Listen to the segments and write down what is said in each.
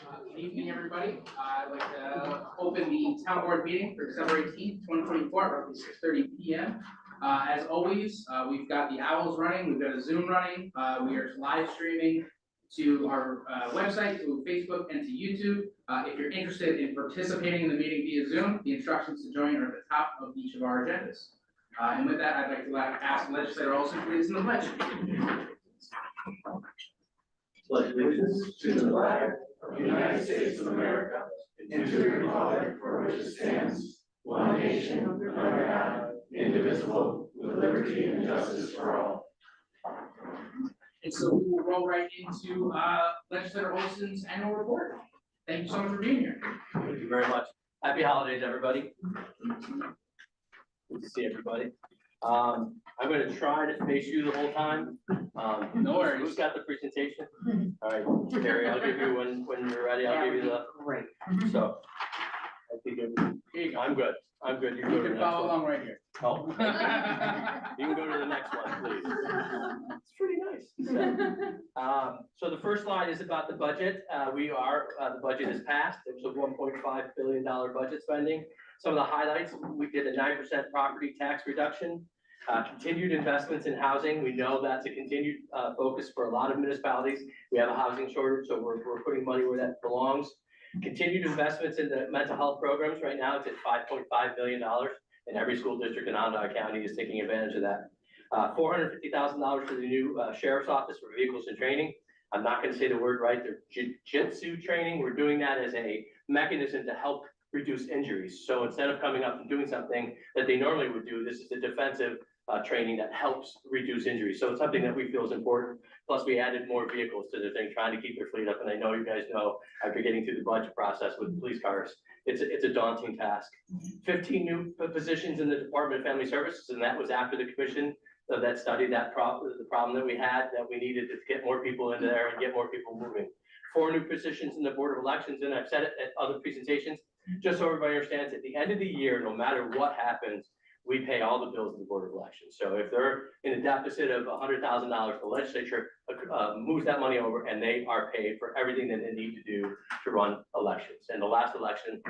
Good evening, everybody. I'd like to open the town board meeting for December 18th, 2024, at roughly 6:30 p.m. As always, we've got the owls running, we've got a Zoom running. We are live streaming to our website, to Facebook, and to YouTube. If you're interested in participating in the meeting via Zoom, the instructions to join are at the top of each of our agendas. And with that, I'd like to ask Legislator Olson to lead us in the pledge. Pledge allegiance to the flag of the United States of America and to the republic for which it stands, one nation, under God, indivisible, with liberty and justice for all. And so we will roll right into Legislator Olson's annual report. Thank you so much for being here. Thank you very much. Happy holidays, everybody. Good to see everybody. I'm going to try to face you the whole time. No worries. Who's got the presentation? All right, Terry, I'll give you when you're ready. I'll give you the. Great. So, I think I'm good. I'm good. You You go to the can next follow one. along right here. Oh, you can go to the next one, please. It's pretty nice. So the first slide is about the budget. The budget is passed. It was a $1.5 billion budget spending. Some of the highlights: we did a 9% property tax reduction. Continued investments in housing. We know that's a continued focus for a lot of municipalities. We have a housing shortage, so we're putting money where that belongs. Continued investments in the mental health programs. Right now it's at $5.5 billion, and every school district in Onondaga County is taking advantage of that. $450,000 for the new sheriff's office for vehicles and training. I'm not going to say the word right. They're jiu-jitsu training. We're doing that as a mechanism to help reduce injuries. So instead of coming up and doing something that they normally would do, this is a defensive training that helps reduce injuries. So it's something that we feel is important. Plus, we added more vehicles to the thing, trying to keep their fleet up. And I know you guys know, after getting through the budget process with police cars, it's a daunting task. 15 new positions in the Department of Family Services, and that was after the commission of that study, the problem that we had, that we needed to get more people into there and get more people moving. 4 new positions in the Board of Elections, and I've said it at other presentations, just so everybody understands, at the end of the year, no matter what happens, we pay all the bills of the Board of Elections. So if they're in a deficit of $100,000, the legislature moves that money over and they are paid for everything that they need to do to run elections. And the last election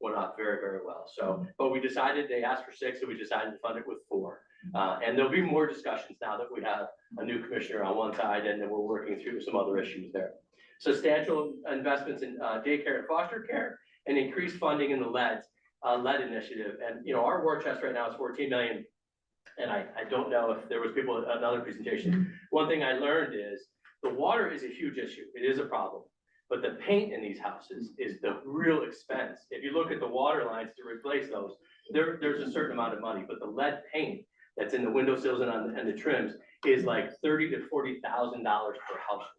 went off very, very well. So, but we decided, they asked for 6, so we decided to fund it with 4. And there'll be more discussions now that we have a new commissioner on one side and then we're working through some other issues there. Substantial investments in daycare and foster care and increased funding in the lead initiative. And our war chest right now is 14 million. And I don't know if there was people at another presentation. One thing I learned is the water is a huge issue. It is a problem, but the paint in these houses is the real expense. If you look at the water lines to replace those, there's a certain amount of money, but the lead paint that's in the windowsills and the trims is like $30,000 to $40,000 per household.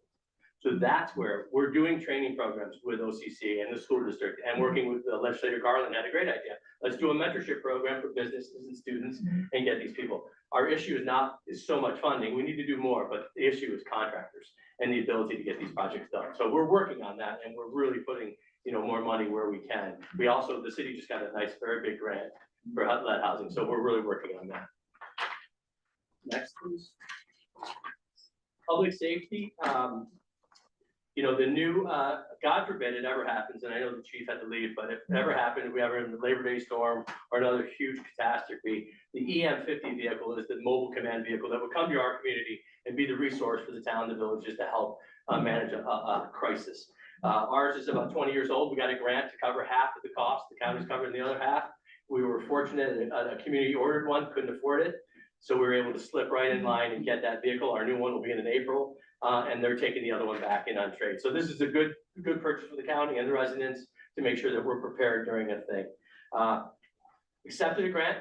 So that's where we're doing training programs with OCC and the school district, and working with Legislator Garland had a great idea. Let's do a mentorship program for businesses and students and get these people. Our issue is so much funding. We need to do more, but the issue is contractors and the ability to get these projects done. So we're working on that, and we're really putting more money where we can. We also, the city just got a nice, very big grant for lead housing, so we're really working on that. Next, please. Public safety. The new, God forbid it ever happens, and I know the chief had to leave, but if it ever happened, if we ever in the Labor Day storm or another huge catastrophe, the EM50 vehicle is the mobile command vehicle that would come to our community and be the resource for the town and the villages to help manage a crisis. Ours is about 20 years old. We got a grant to cover half of the cost. The county's covering the other half. We were fortunate that a community ordered one, couldn't afford it. So we were able to slip right in line and get that vehicle. Our new one will be in April. And they're taking the other one back in on trade. So this is a good purchase for the county and the residents to make sure that we're prepared during a thing. Accepted a grant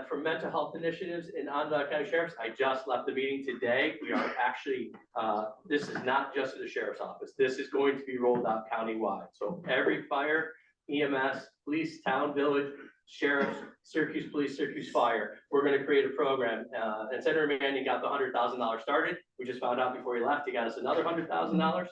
for mental health initiatives in Onondaga County Sheriff's. I just left the meeting today. We are actually, this is not just for the Sheriff's Office. This is going to be rolled out countywide. So every fire, EMS, police, town, village, sheriffs, Syracuse Police, Syracuse Fire, we're going to create a program. And Senator Manning got the $100,000 started. We just found out before he left, he got us another $100,000.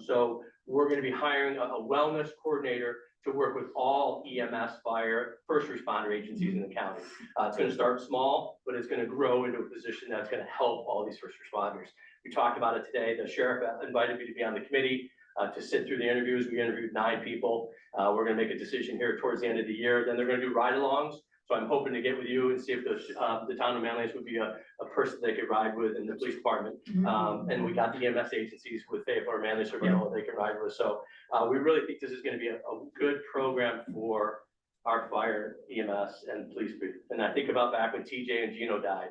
So we're going to be hiring a wellness coordinator to work with all EMS, fire, first responder agencies in the county. It's going to start small, but it's going to grow into a position that's going to help all these first responders. We talked about it today. The sheriff invited me to be on the committee. to sit through the interviews. We interviewed 9 people. We're gonna make a decision here towards the end of the year. Then they're gonna do ride-alongs. So I'm hoping to get with you and see if the town of Manlius would be a person they could ride with in the police department. And we got the EMS agencies with Fayetteville or Manlius or whatever they can ride with. So we really think this is gonna be a good program for our fire, EMS, and police. And I think about back when TJ and Gino died,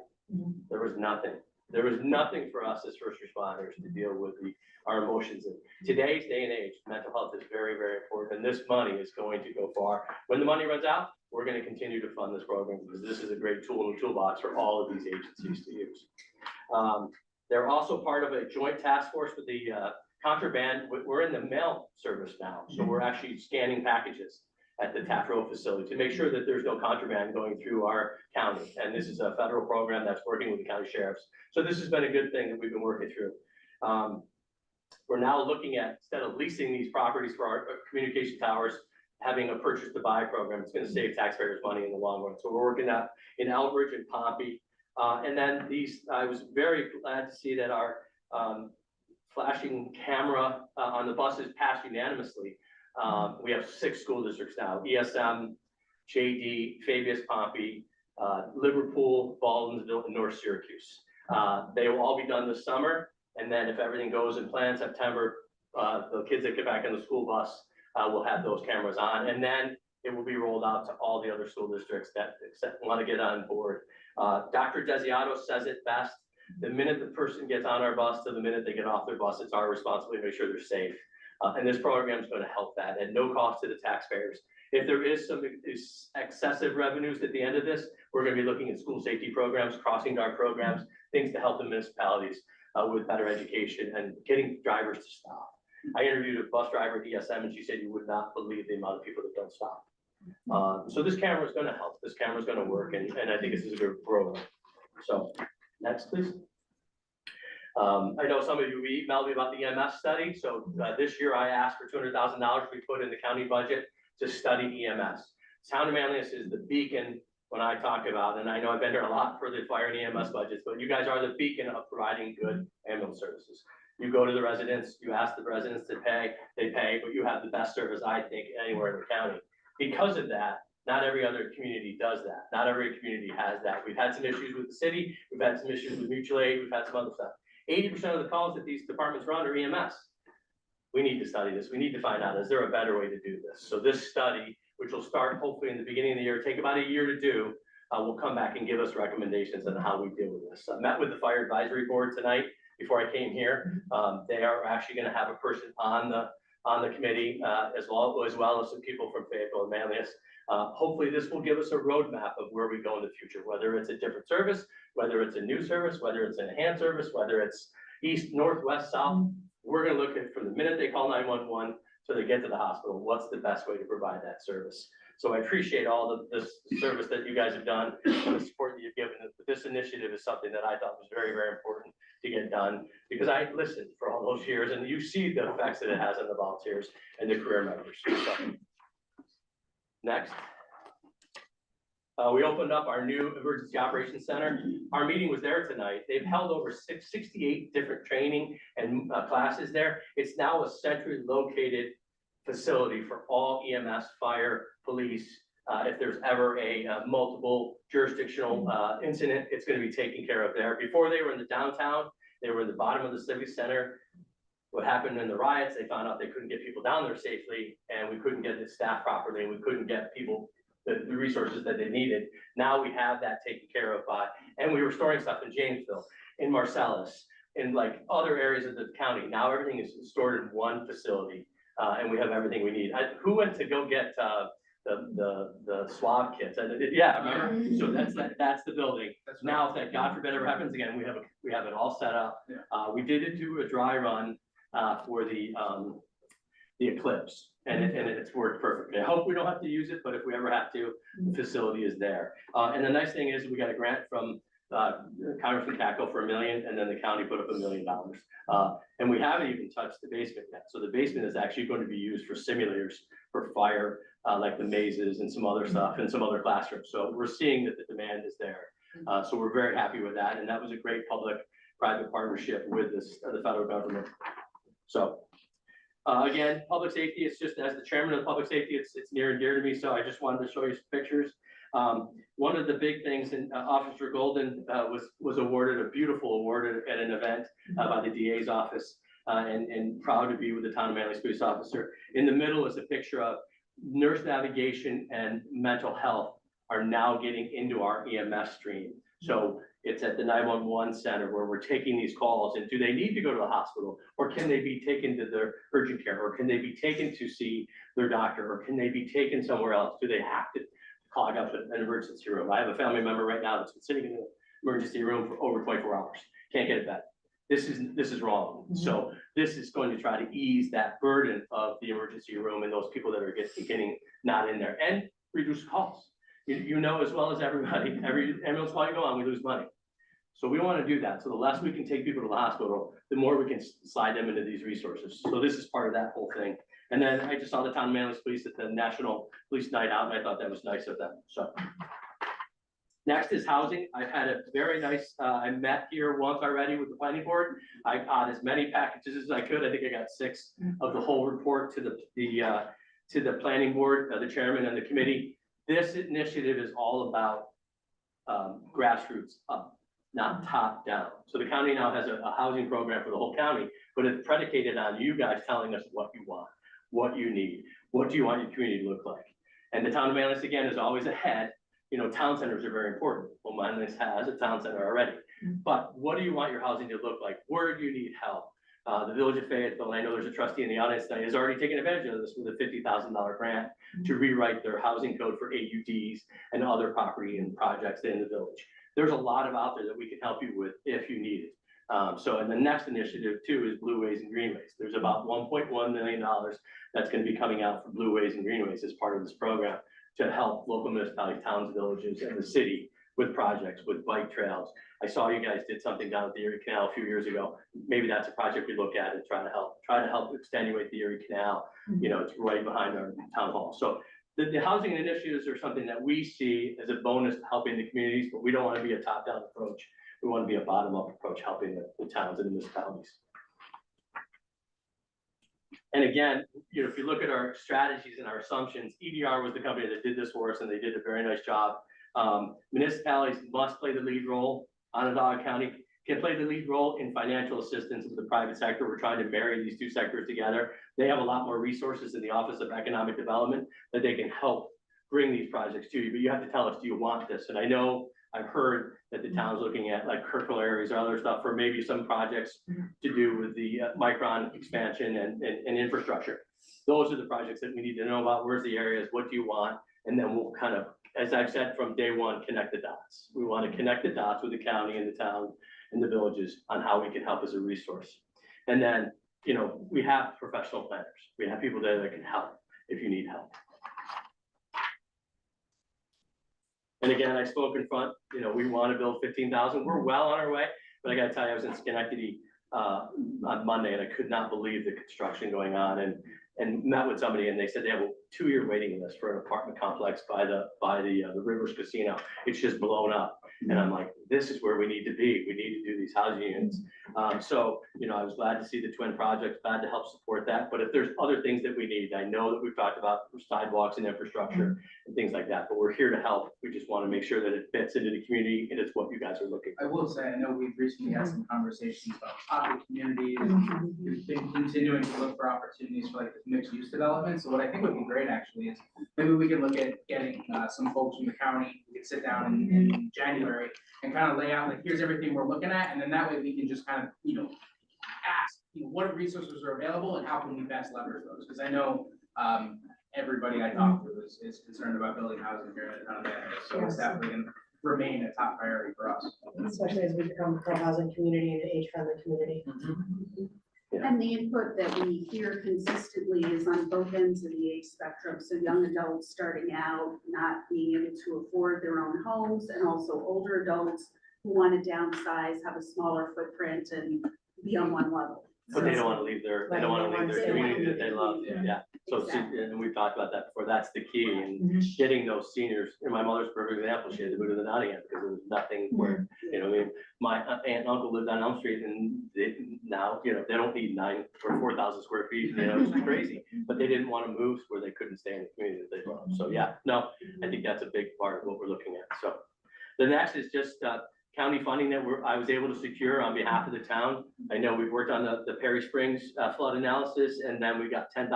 there was nothing. There was nothing for us as first responders to deal with our emotions. In today's day and age, mental health is very, very important, and this money is going to go far. When the money runs out, we're going to continue to fund this program because this is a great tool in the toolbox for all of these agencies to use. They're also part of a joint task force with the contraband. We're in the mail service now, so we're actually scanning packages at the Taft Road facility to make sure that there's no contraband going through our county. And this is a federal program that's working with the county sheriffs. So this has been a good thing that we've been working through. We're now looking at, instead of leasing these properties for our communication towers, having a purchase to buy program. It's going to save taxpayers money in the long run. So we're working out in Elbridge and Pompey. And then I was very glad to see that our flashing camera on the buses passed unanimously. We have 6 school districts now: ESM, JD, Fabius, Pompey, Liverpool, Baldwinsville, and North Syracuse. They will all be done this summer. And then if everything goes in plan, September, the kids that get back in the school bus will have those cameras on. And then it will be rolled out to all the other school districts that want to get on board. Dr. Desiato says it best: the minute the person gets on our bus to the minute they get off their bus, it's our responsibility to make sure they're safe. And this program is going to help that at no cost to the taxpayers. If there is some excessive revenues at the end of this, we're going to be looking at school safety programs, crossing guard programs, things to help the municipalities with better education and getting drivers to stop. I interviewed a bus driver at ESM, and she said you would not believe the amount of people that don't stop. So this camera is going to help. This camera is going to work, and I think this is a good program. So next, please. I know some of you emailed me about the EMS study. So this year I asked for $200,000 to be put in the county budget to study EMS. Town of Manlius is the beacon when I talk about, and I know I've been here a lot for the fire and EMS budgets, but you guys are the beacon of providing good ambulance services. You go to the residents, you ask the residents to pay, they pay, but you have the best service, I think, anywhere in the county. Because of that, not every other community does that. Not every community has that. We've had some issues with the city. We've had some issues with mutual aid. We've had some other stuff. 80% of the calls that these departments run are EMS. We need to study this. We need to find out, is there a better way to do this? So this study, which will start hopefully in the beginning of the year, take about a year to do, will come back and give us recommendations on how we deal with this. I met with the fire advisory board tonight before I came here. They are actually going to have a person on the committee as well as some people from Fayetteville and Manlius. Hopefully this will give us a roadmap of where we go in the future, whether it's a different service, whether it's a new service, whether it's an enhanced service, whether it's east, north, west, south. We're going to look at from the minute they call 911 till they get to the hospital, what's the best way to provide that service. So I appreciate all the service that you guys have done and the support that you've given. But this initiative is something that I thought was very, very important to get done because I listened for all those years, and you see the effects that it has on the volunteers and the career members. So, next. We opened up our new emergency operations center. Our meeting was there tonight. They've held over 68 different training and classes there. It's now a centrally located facility for all EMS, fire, police. If there's ever a multiple jurisdictional incident, it's going to be taken care of there. Before they were in the downtown, they were in the bottom of the civic center. What happened in the riots, they found out they couldn't get people down there safely, and we couldn't get the staff properly, and we couldn't get people the resources that they needed. Now we have that taken care of by, and we were storing stuff in Janesville, in Marcellus, in like other areas of the county. Now everything is stored in one facility, and we have everything we need. Who went to go get the swab kits? Yeah, remember? So that's the building. Now, if that God forbid ever happens again, we have it all set up. We did do a dry run for the eclipse, and it's worked perfectly. I hope we don't have to use it, but if we ever have to, the facility is there. And the nice thing is we got a grant from Congressman Tackle for $1 million, and then the county put up $1 million. And we haven't even touched the basement yet. So the basement is actually going to be used for simulators for fire, like the mazes and some other stuff and some other classrooms. So we're seeing that the demand is there. So we're very happy with that. And that was a great public-private partnership with the federal government. So Again, public safety, it's just as the chairman of public safety, it's near and dear to me, so I just wanted to show you some pictures. One of the big things, and Officer Golden was awarded a beautiful award at an event by the DA's office, and proud to be with the town of Manlius police officer. In the middle is a picture of nurse navigation and mental health are now getting into our EMS stream. So it's at the 911 center where we're taking these calls, and do they need to go to the hospital, or can they be taken to their urgent care, or can they be taken to see their doctor, or can they be taken somewhere else? Do they have to clog up an emergency room? I have a family member right now that's been sitting in the emergency room for over 24 hours, can't get it back. This is wrong. So this is going to try to ease that burden of the emergency room and those people that are getting not in there, and reduce costs. You know as well as everybody, every ambulance call you go on, we lose money. So we want to do that. So the less we can take people to the hospital, the more we can slide them into these resources. So this is part of that whole thing. And then I just saw the town of Manlius Police at the National Police Night Out, and I thought that was nice of them. So next is housing. I've had a very nice, I met here once already with the planning board. I got as many packages as I could. I think I got 6 of the whole report to the planning board, the chairman and the committee. This initiative is all about grassroots up, not top down. So the county now has a housing program for the whole county, but it's predicated on you guys telling us what you want, what you need, what do you want your community to look like. And the town of Manlius, again, is always ahead. You know, town centers are very important. Well, Manlius has a town center already. But what do you want your housing to look like? Where do you need help? The Village of Fayetteville, and I know there's a trustee in the audience tonight, has already taken advantage of this with a $50,000 grant to rewrite their housing code for AUDs and other property and projects in the village. There's a lot of out there that we can help you with if you need it. So, and the next initiative too is Blueways and Greenways. There's about $1.1 million that's going to be coming out for Blueways and Greenways as part of this program to help local municipalities, towns, villages, and the city with projects, with bike trails. I saw you guys did something down at the Erie Canal a few years ago. Maybe that's a project we look at and try to help extenuate the Erie Canal. You know, it's right behind our town hall. So the housing initiatives are something that we see as a bonus to helping the communities, but we don't want to be a top-down approach. We want to be a bottom-up approach, helping the towns and the municipalities. And again, you know, if you look at our strategies and our assumptions, EDR was the company that did this for us, and they did a very nice job. Municipalities must play the lead role. Onondaga County can play the lead role in financial assistance with the private sector. We're trying to marry these two sectors together. They have a lot more resources in the Office of Economic Development that they can help bring these projects to you, but you have to tell us, do you want this? And I know I've heard that the town's looking at like curricular areas or other stuff for maybe some projects to do with the Micron expansion and infrastructure. Those are the projects that we need to know about. Where's the areas? What do you want? And then we'll kind of, as I've said from day one, connect the dots. We want to connect the dots with the county and the town and the villages on how we can help as a resource. And then, you know, we have professional planners. We have people there that can help if you need help. And again, I spoke in front, you know, we want to build 15,000. We're well on our way, but I got to tell you, I was in Schenectady on Monday, and I could not believe the construction going on, and met with somebody, and they said they have a 2-year waiting list for an apartment complex by the Rivers Casino. It's just blown up. And I'm like, this is where we need to be. We need to do these housing units. So, you know, I was glad to see the twin projects, glad to help support that. But if there's other things that we need, I know that we've talked about sidewalks and infrastructure and things like that, but we're here to help. We just want to make sure that it fits into the community and it's what you guys are looking for. I will say, I know we've recently had some conversations about pocket communities, and we've been continuing to look for opportunities for like mixed use development. So what I think would be great actually is maybe we can look at getting some folks from the county. We could sit down in January and kind of lay out like, here's everything we're looking at, and then that way we can just kind of, you know, ask, you know, what resources are available and how can we best leverage those? Because I know everybody I talk to is concerned about building housing here in the town of Manlius, so it's definitely going to remain a top priority for us. Especially as we become a pro-housing community and an age-friendly community. And the input that we hear consistently is on both ends of the age spectrum. So young adults starting out, not being able to afford their own homes, and also older adults who want to downsize, have a smaller footprint and be on one level. But they don't want to leave their, they don't want to leave their community that they love. Yeah. So, Exactly. and we've talked about that before, that's the key, and getting those seniors, and my mother's a perfect example, she had to move to the Nottingham because there was nothing where, you know, I mean, my aunt and uncle lived on Elm Street, and they, now, you know, they don't need 9 or 4,000 square feet, you know, it's crazy, but they didn't want to move where they couldn't stay in the community that they love, so yeah, no, I think that's a big part of what we're looking at, so. The next is just, county funding that I was able to secure on behalf of the town. I know we've worked on the Perry Springs flood analysis, and then we got $10,000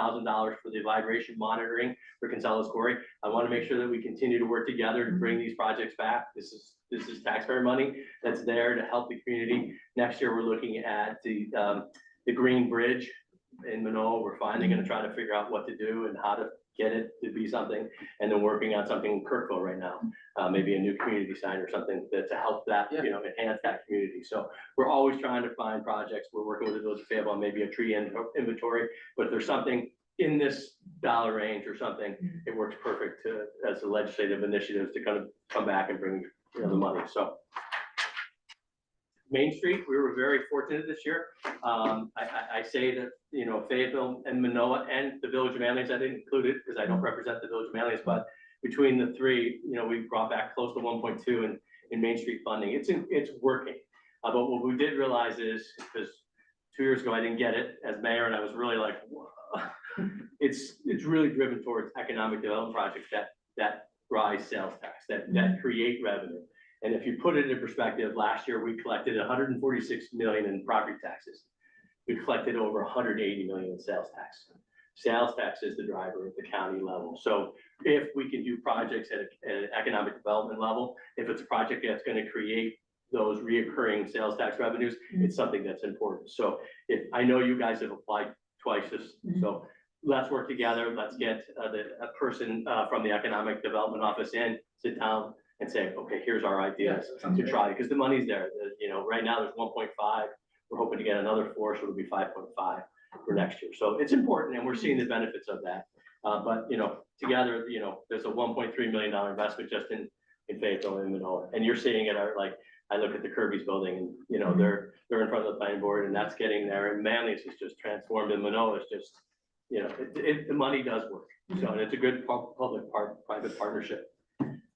for the vibration monitoring for Kinsella's Quarry. I want to make sure that we continue to work together to bring these projects back. This is taxpayer money that's there to help the community. Next year, we're looking at the Green Bridge in Manoa. We're finally going to try to figure out what to do and how to get it to be something, and then working on something in Kirkville right now, maybe a new community sign or something that to help that, you know, enhance that community. So we're always trying to find projects. We're working with the Village of Fayetteville on maybe a tree inventory, but if there's something in this dollar range or something, it works perfect as a legislative initiative to kind of come back and bring, you know, the money. So Main Street, we were very fortunate this year. I say that, you know, Fayetteville and Manoa and the Village of Manlius, I didn't include it because I don't represent the Village of Manlius, but between the three, you know, we brought back close to 1.2 in Main Street funding. It's working. But what we did realize is, because 2 years ago I didn't get it as mayor, and I was really like, whoa. It's really driven towards economic development projects that rise sales tax, that create revenue. And if you put it in perspective, last year we collected 146 million in property taxes. We collected over 180 million in sales tax. Sales tax is the driver at the county level. So if we can do projects at an economic development level, if it's a project that's going to create those reoccurring sales tax revenues, it's something that's important. So if I know you guys have applied twice, so let's work together. Let's get a person from the economic development office in, sit down, and say, okay, here's our ideas to try, because the money's there. You know, right now there's 1.5. We're hoping to get another 4, so it'll be 5.5 for next year. So it's important, and we're seeing the benefits of that. But you know, together, you know, there's a $1.3 million investment just in Fayetteville and Manoa, and you're seeing it. Like I look at the Kirby's building, and you know they're in front of the planning board, and that's getting there. And Manlius is just transformed, and Manoa is just, you know, the money does work. So and it's a good public-private partnership.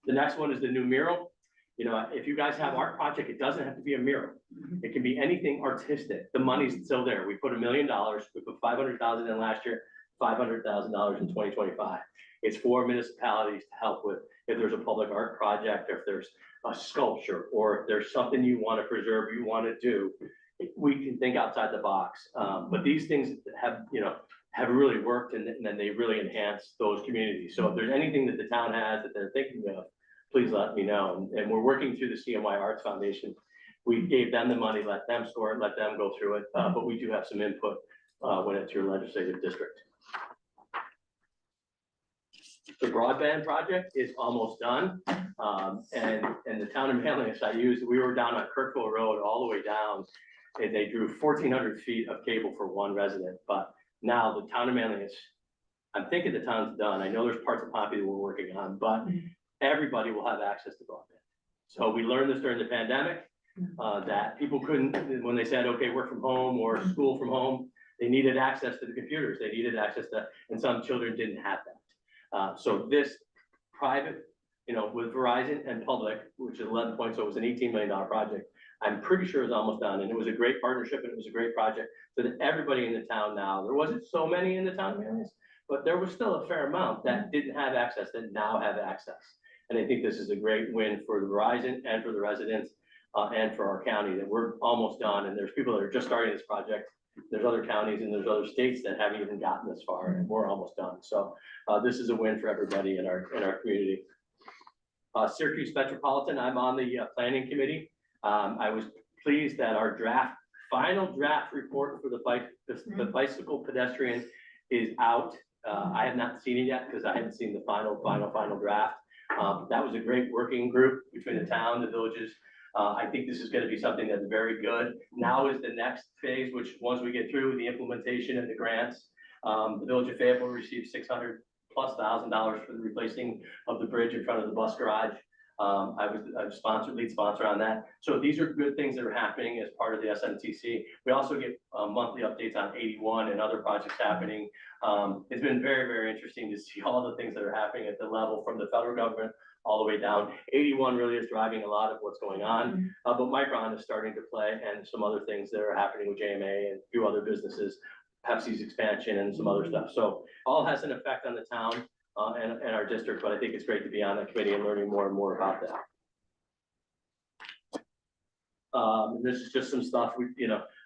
The next one is the new mural. You know, if you guys have art project, it doesn't have to be a mural. It can be anything artistic. The money's still there. We put $1 million. We put 500,000 in last year, $500,000 in 2025. It's for municipalities to help with if there's a public art project, or if there's a sculpture, or if there's something you want to preserve, you want to do. We can think outside the box. But these things have, you know, have really worked, and then they really enhance those communities. So if there's anything that the town has that they're thinking of, please let me know. And we're working through the CMY Arts Foundation. We gave them the money, let them store it, let them go through it. But we do have some input when it's your legislative district. The broadband project is almost done. And the town of Manlius we were down on Kirkville Road all the way down, and they drew 1,400 feet of cable for one resident. But now the town of Manlius, I'm thinking the town's done. I know there's parts of Pompey that we're working on, but everybody will have access to broadband. So we learned this during the pandemic, that people couldn't, when they said, okay, work from home or school from home, they needed access to the computers. They needed access to, and some children didn't have that. So this private, you know, with Verizon and public, which is 11 points, so it was an $18 million project. I'm pretty sure it's almost done, and it was a great partnership, and it was a great project, so that everybody in the town now, there wasn't so many in the town of Manlius, but there was still a fair amount that didn't have access, that now have access. And I think this is a great win for the Verizon and for the residents, and for our county, that we're almost done, and there's people that are just starting this project. There's other counties and there's other states that haven't even gotten this far, and we're almost done. So this is a win for everybody in our community. Syracuse Metropolitan, I'm on the planning committee. I was pleased that our final draft report for the bicycle pedestrian is out. I have not seen it yet because I haven't seen the final draft. That was a great working group between the town, the villages. I think this is going to be something that's very good. Now is the next phase, which once we get through the implementation and the grants, the Village of Fayetteville received $600,000+ for the replacing of the bridge in front of the bus garage. I was lead sponsor on that. So these are good things that are happening as part of the SMTC. We also get monthly updates on 81 and other projects happening. It's been very, very interesting to see all the things that are happening at the level from the federal government all the way down. 81 really is driving a lot of what's going on, but Micron is starting to play, and some other things that are happening with JMA and a few other businesses, Pepsi's expansion and some other stuff. So all has an effect on the town and our district, but I think it's great to be on the committee and learning more and more about that. This is just some stuff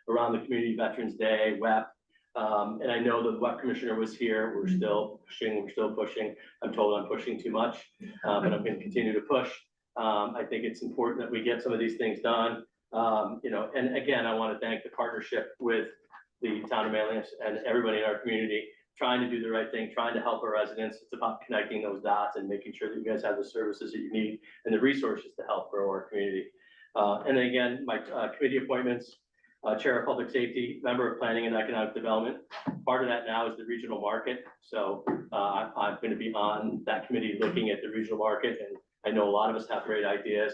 around the Community Veterans Day, WEP. And I know the WEP commissioner was here. We're still pushing. I'm told I'm pushing too much, but I'm going to continue to push. I think it's important that we get some of these things done. And again, I want to thank the partnership with the town of Manlius and everybody in our community, trying to do the right thing, trying to help our residents. It's about connecting those dots and making sure that you guys have the services that you need and the resources to help grow our community. And then again, my committee appointments, Chair of Public Safety, Member of Planning and Economic Development. Part of that now is the regional market. So I'm going to be on that committee looking at the regional market, and I know a lot of us have great ideas.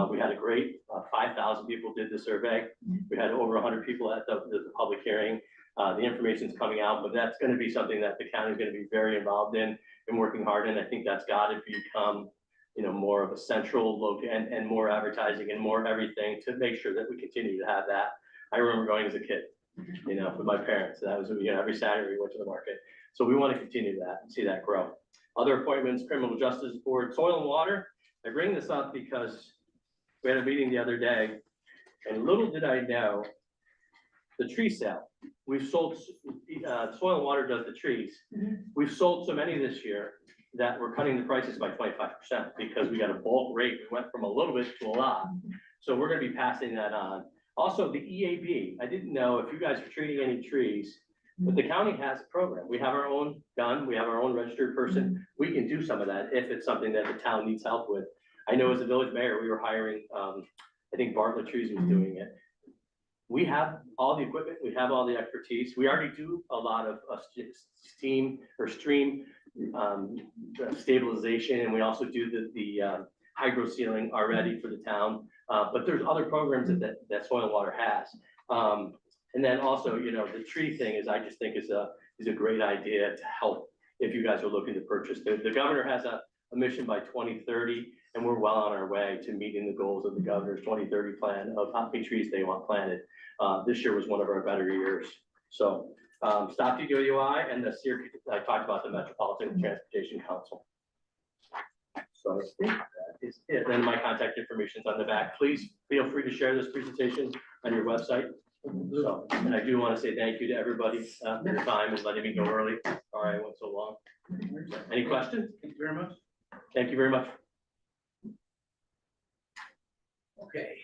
We had a great 5,000 people did the survey. We had over 100 people at the public hearing. The information's coming out, but that's going to be something that the county is going to be very involved in and working hard in. I think that's got to become more of a central look and more advertising and more everything to make sure that we continue to have that. I remember going as a kid, with my parents. That was every Saturday we went to the market. So we want to continue that and see that grow. Other appointments, Criminal Justice Board, Soil and Water. I bring this up because we had a meeting the other day, and little did I know, the tree sale. We've sold, Soil and Water does the trees. We've sold so many this year that we're cutting the prices by 25% because we got a bulk rate. We went from a little bit to a lot. So we're going to be passing that on. Also, the EAB, I didn't know if you guys are treating any trees, but the county has a program. We have our own gun, we have our own registered person. We can do some of that if it's something that the town needs help with. I know as a village mayor, we were hiring, I think Bartlett Trees was doing it. We have all the equipment, we have all the expertise. We already do a lot of stream stabilization, and we also do the hydro sealing already for the town. But there's other programs that Soil and Water has. And then also, the tree thing I just think is a great idea to help if you guys are looking to purchase. The governor has a mission by 2030, and we're well on our way to meeting the goals of the governor's 2030 plan of how many trees they want planted. This year was one of our better years. So Stop DWI and the CRP, I talked about the Metropolitan Transportation Council. So I think that is it. Then my contact information is on the back. Please feel free to share this presentation on your website. So, and I do want to say thank you to everybody for your time and letting me go early. Sorry I went so long. Any questions? Thank you very much. Thank you very much. Okay,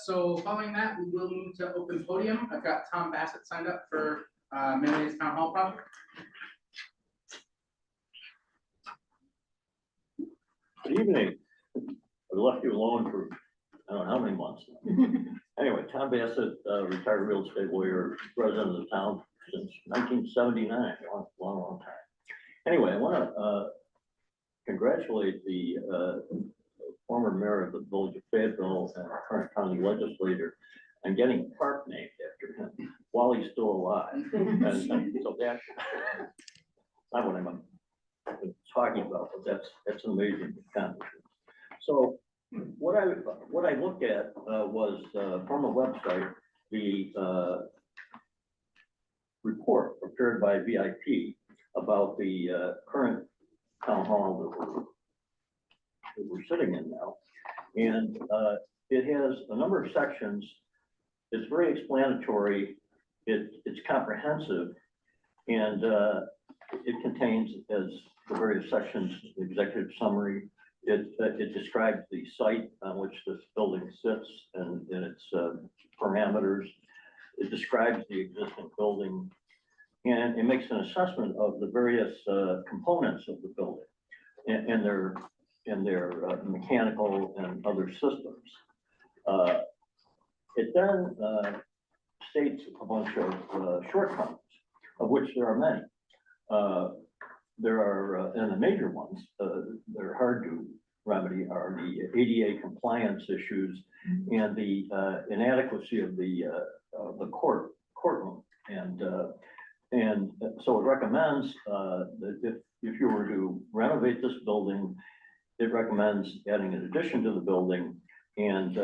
so following that, we will move to open podium. I've got Tom Bassett signed up for Manlius Town Hall project. Good evening. I left you alone for, I don't know how many months. Anyway, Tom Bassett, retired real estate lawyer, resident of the town since 1979, long time. Anyway, I want to congratulate the former mayor of the village of Fayetteville and current county legislator on getting a park named after him while he's still alive. And so that's not what I'm talking about, but that's an amazing accomplishment. So what I looked at was from a website, the report prepared by VIP about the current town hall that we're sitting in now. And it has a number of sections. It's very explanatory. It's comprehensive, and it contains, as the various sections, the executive summary. It describes the site on which this building sits and its parameters. It describes the existing building, and it makes an assessment of the various components of the building and their mechanical and other systems. It then states a bunch of shortcomings, of which there are many. There are, and the major ones that are hard to remedy are the ADA compliance issues and the inadequacy of the courtroom. And so it recommends that if you were to renovate this building, it recommends adding an addition to the building, and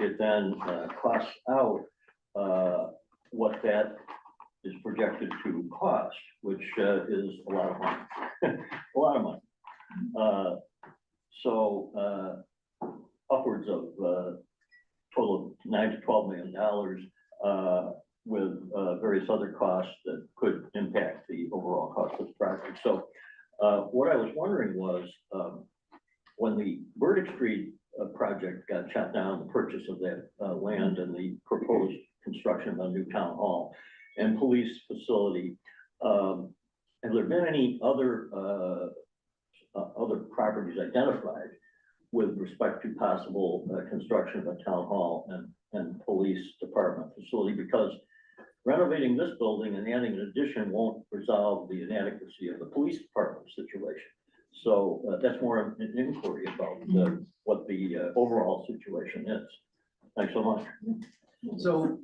it then costs out what that is projected to cost, which is a lot of money, a lot of money. So upwards of total of $9 to $12 million with various other costs that could impact the overall cost of the project. So what I was wondering was, when the Burdick Street project got shut down, the purchase of that land and the proposed construction of a new town hall and police facility, have there been any other properties identified with respect to possible construction of a town hall and police department facility? Because renovating this building and adding an addition won't resolve the inadequacy of the police department situation. So that's more an inquiry about what the overall situation is. Thanks so much. So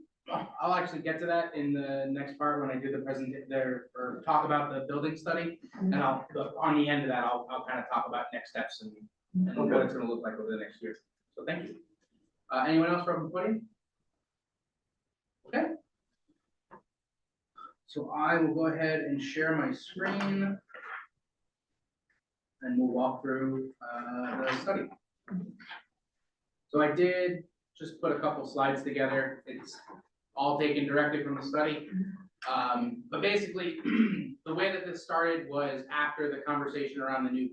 I'll actually get to that in the next part when I do the presentation there, or talk about the building study. And on the end of that, I'll kind of talk about next steps and what it's gonna look like over the next year. So thank you. Anyone else from the podium? Okay. So I will go ahead and share my screen. And we'll walk through the study. So I did just put a couple slides together. It's all taken directly from the study. But basically, the way that this started was after the conversation around the new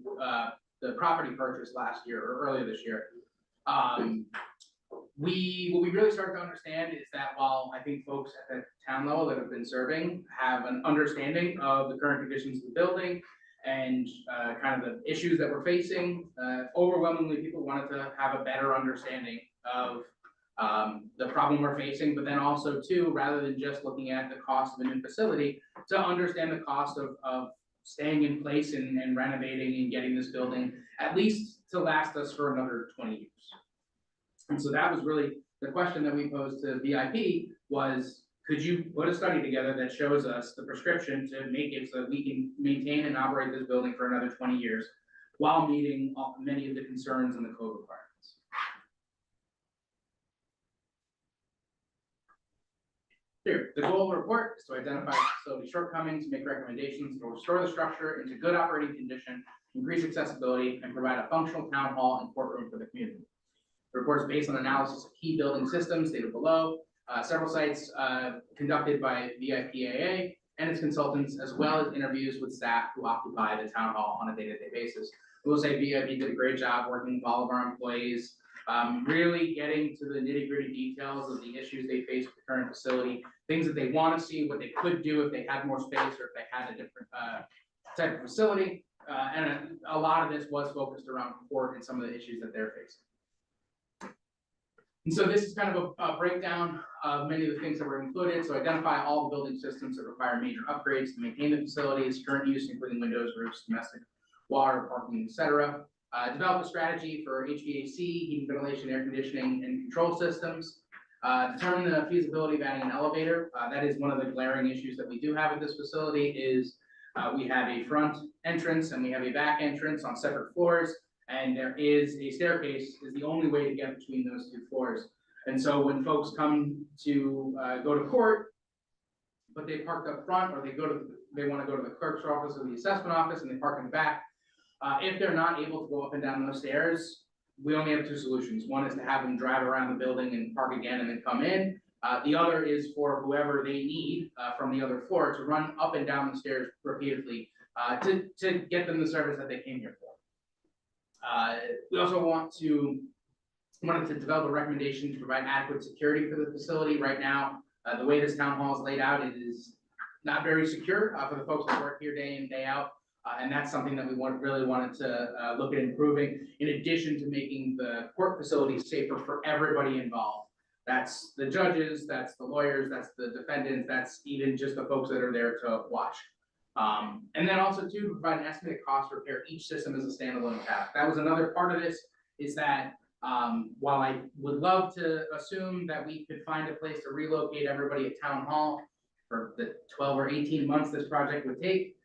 the property purchase last year or earlier this year. What we really started to understand is that while I think folks at the town level that have been serving have an understanding of the current conditions of the building and kind of the issues that we're facing, overwhelmingly people wanted to have a better understanding of the problem we're facing, but then also too, rather than just looking at the cost of a new facility, to understand the cost of staying in place and renovating and getting this building at least to last us for another 20 years. And so that was really the question that we posed to VIP was, could you put a study together that shows us the prescription to make it so that we can maintain and operate this building for another 20 years while meeting many of the concerns and the code requirements? Here, the goal of the report is to identify facility shortcomings, make recommendations to restore the structure into good operating condition, increase accessibility, and provide a functional town hall and courtroom for the community. The report is based on analysis of key building systems stated below, several sites conducted by VIPAA and its consultants, as well as interviews with staff who occupy the town hall on a day-to-day basis. We'll say VIP did a great job working with all of our employees, really getting to the nitty-gritty details of the issues they face with the current facility, things that they want to see, what they could do if they had more space or if they had a different type of facility. And a lot of this was focused around court and some of the issues that they're facing. And so this is kind of a breakdown of many of the things that were included. So identify all the building systems that require major upgrades to maintain the facility's current use, including windows, roofs, domestic water, parking, etc. Develop a strategy for HVAC, heating, ventilation, air conditioning, and control systems. Determine the feasibility of adding an elevator. That is one of the glaring issues that we do have at this facility is we have a front entrance and we have a back entrance on separate floors. And there is a staircase is the only way to get between those two floors. And so when folks come to go to court, but they parked up front, or they want to go to the clerk's office or the assessment office and they park in the back, if they're not able to go up and down those stairs, we only have two solutions. One is to have them drive around the building and park again and then come in. The other is for whoever they need from the other floor to run up and down the stairs repeatedly to get them the service that they came here for. We also wanted to develop a recommendation to provide adequate security for the facility. Right now, the way this town hall is laid out, it is not very secure for the folks that work here day in, day out. And that's something that we really wanted to look at improving, in addition to making the court facilities safer for everybody involved. That's the judges, that's the lawyers, that's the defendants, that's even just the folks that are there to watch. And then also to provide an estimated cost to repair each system as a standalone task. That was another part of this, is that While I would love to assume that we could find a place to relocate everybody at town hall for the 12 or 18 months this project would take,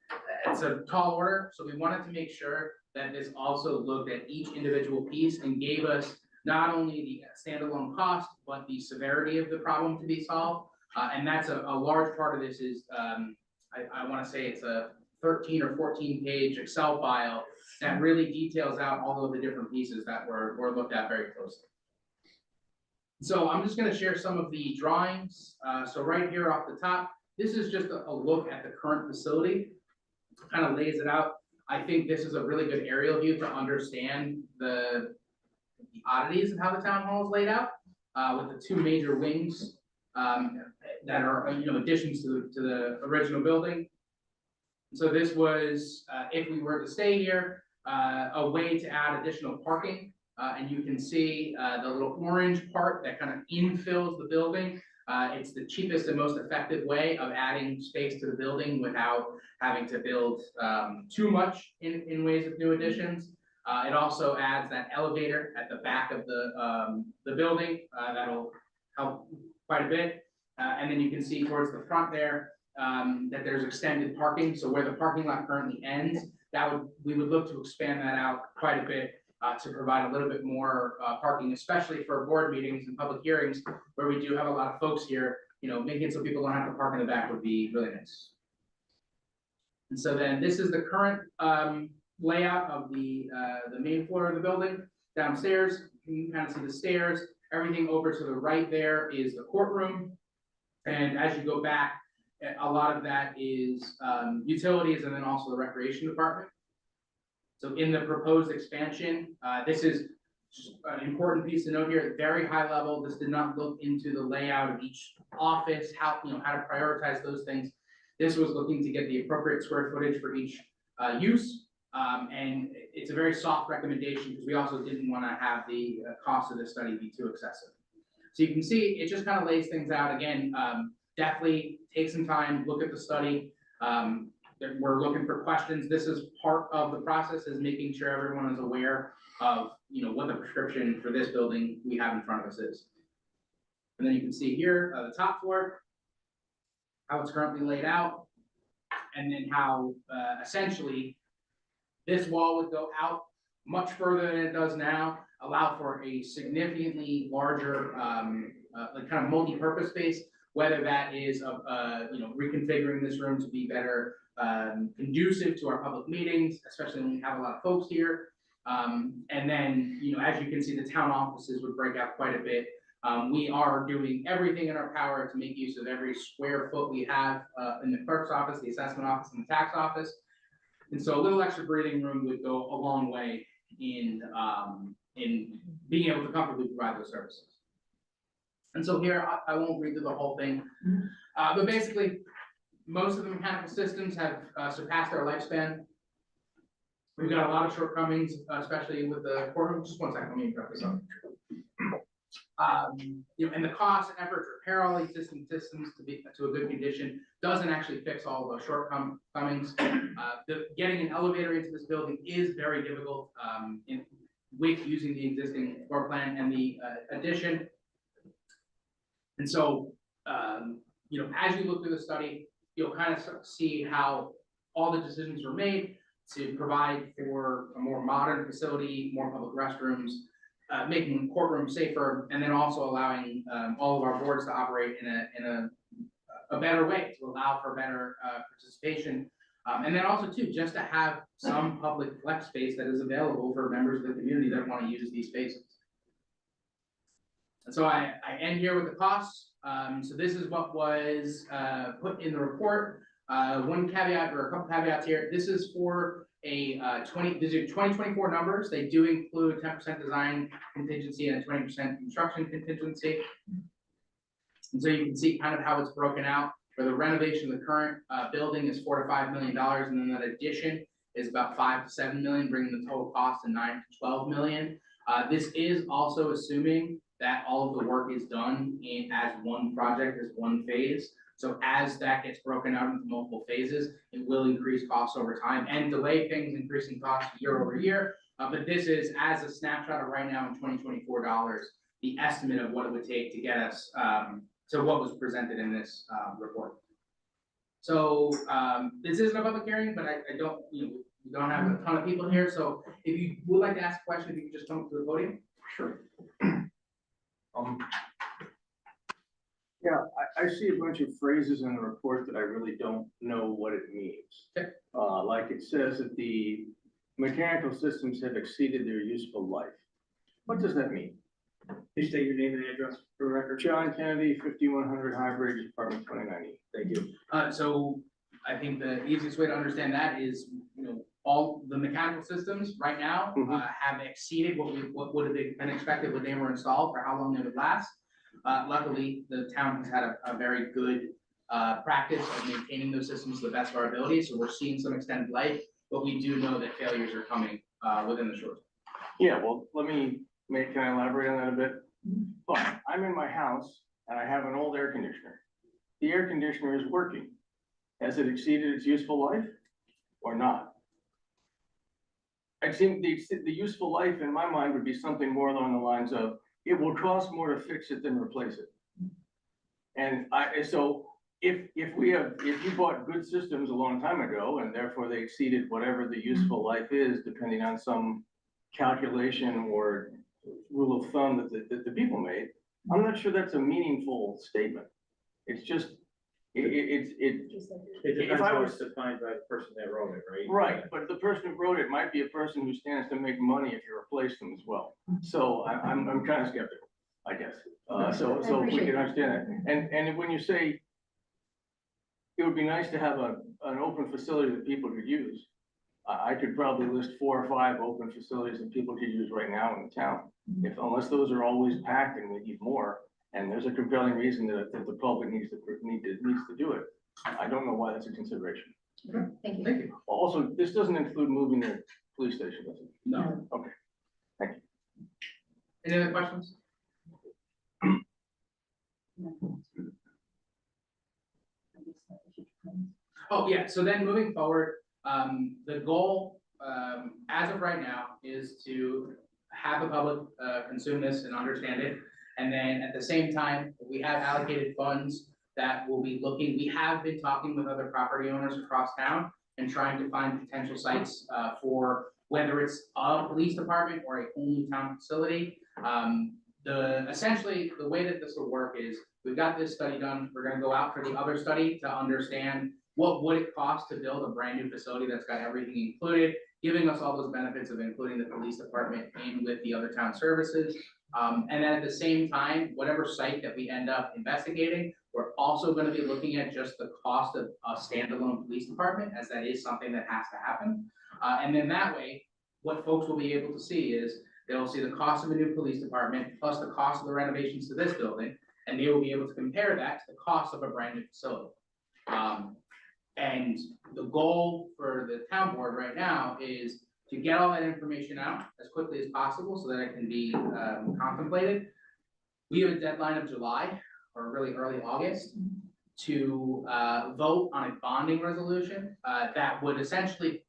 it's a tall order, so we wanted to make sure that this also looked at each individual piece and gave us not only the standalone cost, but the severity of the problem to be solved. And that's a large part of this is, I wanna say it's a 13 or 14 page Excel file that really details out all of the different pieces that were looked at very closely. So I'm just gonna share some of the drawings. So right here off the top, this is just a look at the current facility. Kind of lays it out. I think this is a really good aerial view to understand the oddities of how the town hall is laid out, with the two major wings that are, additions to the original building. So this was, if we were to stay here, a way to add additional parking. And you can see the little orange part that kind of infills the building. It's the cheapest and most effective way of adding space to the building without having to build too much in ways of new additions. It also adds that elevator at the back of the building, that'll help quite a bit. And then you can see towards the front there, that there's extended parking. So where the parking lot currently ends, we would look to expand that out quite a bit to provide a little bit more parking, especially for board meetings and public hearings where we do have a lot of folks here. Making it so people don't have to park in the back would be really nice. And so then this is the current layout of the main floor of the building. Downstairs, you can kind of see the stairs. Everything over to the right there is the courtroom. And as you go back, a lot of that is utilities and then also the recreation department. So in the proposed expansion, this is just an important piece to note here, at very high level. This did not look into the layout of each office, how to prioritize those things. This was looking to get the appropriate square footage for each use. And it's a very soft recommendation because we also didn't want to have the cost of the study be too excessive. So you can see it just kind of lays things out again. Definitely take some time, look at the study. We're looking for questions. This is part of the process, is making sure everyone is aware of what the prescription for this building we have in front of us is. And then you can see here the top floor, how it's currently laid out, and then how essentially this wall would go out much further than it does now, allow for a significantly larger like kind of multi-purpose space, whether that is reconfiguring this room to be better conducive to our public meetings, especially when we have a lot of folks here. And then, as you can see, the town offices would break out quite a bit. We are doing everything in our power to make use of every square foot we have in the clerk's office, the assessment office, and the tax office. And so a little extra breathing room would go a long way in being able to comfortably provide those services. And so here, I won't read through the whole thing, but basically, most of the mechanical systems have surpassed their lifespan. We've got a lot of shortcomings, especially with the courtroom. Just one second, let me interrupt this up. And the cost and effort to repair all these existing systems to a good condition doesn't actually fix all the shortcomings. Getting an elevator into this building is very difficult with using the existing floor plan and the addition. And so, as you look through the study, you'll kind of see how all the decisions were made to provide for a more modern facility, more public restrooms, making the courtroom safer, and then also allowing all of our boards to operate in a better way to allow for better participation. And then also too, just to have some public flex space that is available for members of the community that want to use these spaces. And so I end here with the costs. So this is what was put in the report. One caveat or a couple caveats here. This is for these are 2024 numbers. They do include 10% design contingency and a 20% construction contingency. And so you can see kind of how it's broken out. For the renovation of the current building is $4 to $5 million, and then that addition is about $5 to $7 million, bringing the total cost to $9 to $12 million. This is also assuming that all of the work is done as one project, as one phase. So as that gets broken out into multiple phases, it will increase costs over time and delay things, increasing costs year over year. But this is as a snapshot of right now in 2024 dollars, the estimate of what it would take to get us, to what was presented in this, report. So, this isn't a public hearing, but I don't, we don't have a ton of people here, so if you would like to ask a question, if you could just come to the podium. Sure. Yeah, I see a bunch of phrases in the report that I really don't know what it means. Okay. Like it says that the mechanical systems have exceeded their useful life. What does that mean? Please state your name and address for the record. John Kennedy, 5100 High Bridge, apartment 29E. Thank you. So I think the easiest way to understand that is, all the mechanical systems right now, have exceeded what would have been expected when they were installed, for how long they would last. Luckily, the town has had a very good, practice of maintaining those systems to the best of our ability, so we're seeing some extended life, but we do know that failures are coming, within the short term. Yeah, well, can I elaborate on that a bit? Fine, I'm in my house and I have an old air conditioner. The air conditioner is working. Has it exceeded its useful life or not? I think the useful life in my mind would be something more along the lines of, it will cost more to fix it than replace it. And so if you bought good systems a long time ago and therefore they exceeded whatever the useful life is, depending on some calculation or rule of thumb that the people made, I'm not sure that's a meaningful statement. It's just, It if depends I how was- it's defined by the person that wrote it, right? right, but the person who wrote it might be a person who stands to make money if you replace them as well. So I'm kind of skeptical, I guess. So if we can understand that. And when you say it would be nice to have an open facility that people could use, I could probably list 4 or 5 open facilities that people could use right now in the town. Unless those are always packed and we need more, and there's a compelling reason that the public needs to do it, I don't know why that's a consideration. Thank you. Thank you. Also, this doesn't include moving the police station, does it? No. Okay. Thank you. Any other questions? Oh, yeah, so then moving forward, the goal, as of right now, is to have the public, consume this and understand it. And then at the same time, we have allocated funds that will be looking, we have been talking with other property owners across town and trying to find potential sites, for whether it's a police department or a whole new town facility. Essentially, the way that this will work is, we've got this study done, we're gonna go out for the other study to understand what would it cost to build a brand new facility that's got everything included, giving us all those benefits of including the police department in with the other town services. And then at the same time, whatever site that we end up investigating, we're also gonna be looking at just the cost of a standalone police department, as that is something that has to happen. And then that way, what folks will be able to see is, they'll see the cost of a new police department, plus the cost of the renovations to this building, and they will be able to compare that to the cost of a brand new facility. And the goal for the town board right now is to get all that information out as quickly as possible so that it can be contemplated. We have a deadline of July, or really early August, to vote on a bonding resolution that would essentially,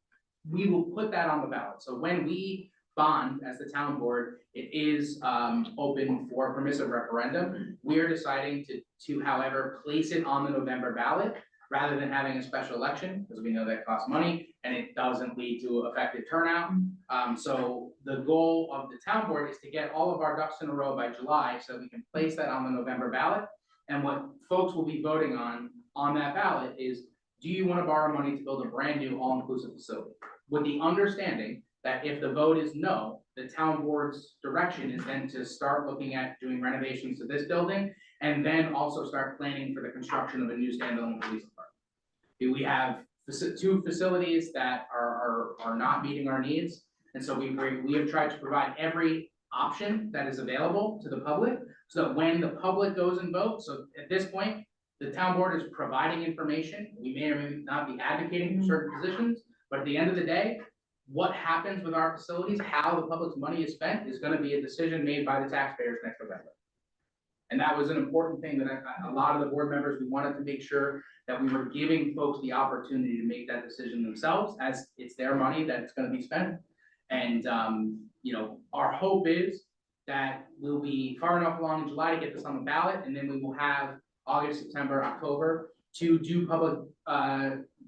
we will put that on the ballot. So when we bond as the town board, it is open for permissive referendum. We are deciding to however, place it on the November ballot, rather than having a special election, because we know that costs money and it doesn't lead to effective turnout. So the goal of the town board is to get all of our ducks in a row by July, so we can place that on the November ballot. And what folks will be voting on that ballot is, do you want to borrow money to build a brand new all-inclusive facility? With the understanding that if the vote is no, the town board's direction is then to start looking at doing renovations to this building, and then also start planning for the construction of a new standalone police department. We have 2 facilities that are not meeting our needs, and so we have tried to provide every option that is available to the public, so that when the public goes and votes, so at this point, the town board is providing information. We may or may not be advocating for certain positions, but at the end of the day, what happens with our facilities, how the public's money is spent, is gonna be a decision made by the taxpayers next November. And that was an important thing that a lot of the board members, we wanted to make sure that we were giving folks the opportunity to make that decision themselves, as it's their money that's gonna be spent. And, you know, our hope is that we'll be far enough along in July to get this on the ballot, and then we will have August, September, October to do public,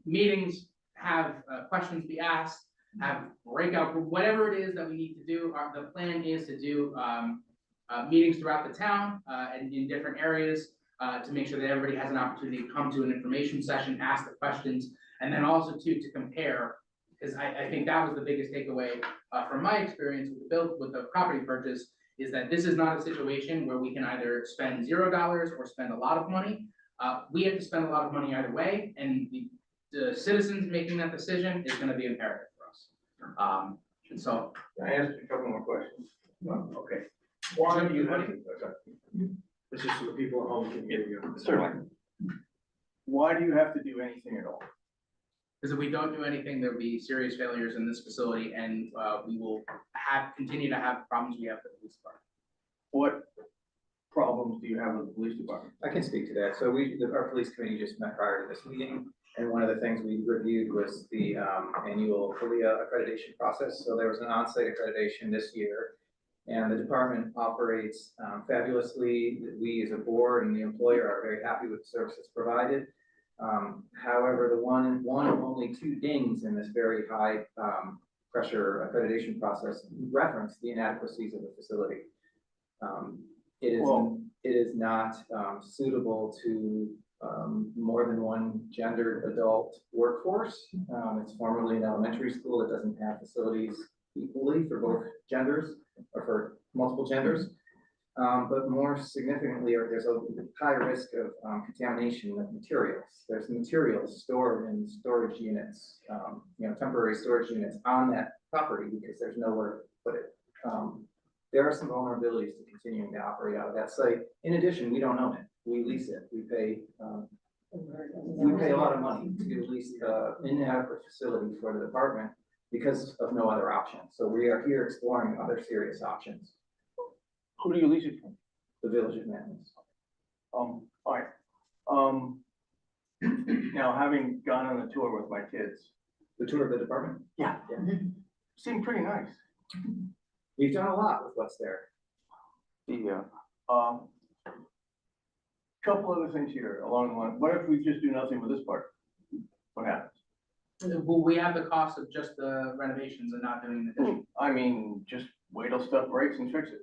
meetings, have, questions be asked, have breakout group, whatever it is that we need to do. The plan is to do, meetings throughout the town, and in different areas, to make sure that everybody has an opportunity to come to an information session, ask the questions, and then also to compare. Because I think that was the biggest takeaway, from my experience with the property purchase, is that this is not a situation where we can either spend $0 or spend a lot of money. We have to spend a lot of money either way, and the citizens making that decision is gonna be imperative for us. And so, Can I ask you a couple more questions? okay. Why do you have, It's just so the people at home can hear you. Certainly. why do you have to do anything at all? Because if we don't do anything, there'll be serious failures in this facility, and we will continue to have problems we have with the police department. What problems do you have with the police department? I can speak to that. So our police committee just met prior to this meeting, and one of the things we reviewed was the annual CALIA accreditation process. So there was an on-site accreditation this year, and the department operates fabulously. We as a board and the employer are very happy with the services provided. However, the one of only two dings in this very high pressure accreditation process reference the inadequacies of the facility. It is not suitable to more than one gendered adult workforce. It's formerly an elementary school that doesn't have facilities equally for both genders or for multiple genders. But more significantly, there's a high risk of contamination of materials. There's materials stored in storage units, temporary storage units on that property because there's nowhere to put it. There are some vulnerabilities to continuing to operate out of that site. In addition, we don't own it. We lease it. We pay a lot of money to lease an inadequate facility for the department because of no other option. So we are here exploring other serious options. Who do you lease it from? The Village of Manlius. All right. Now, having gone on the tour with my kids, The tour of the department? Yeah. Seemed pretty nice. We've done a lot with what's there. The, couple other things here along the line. What if we just do nothing with this part? What happens? Will we have the cost of just the renovations and not doing the addition? I mean, just wait till stuff breaks and fix it.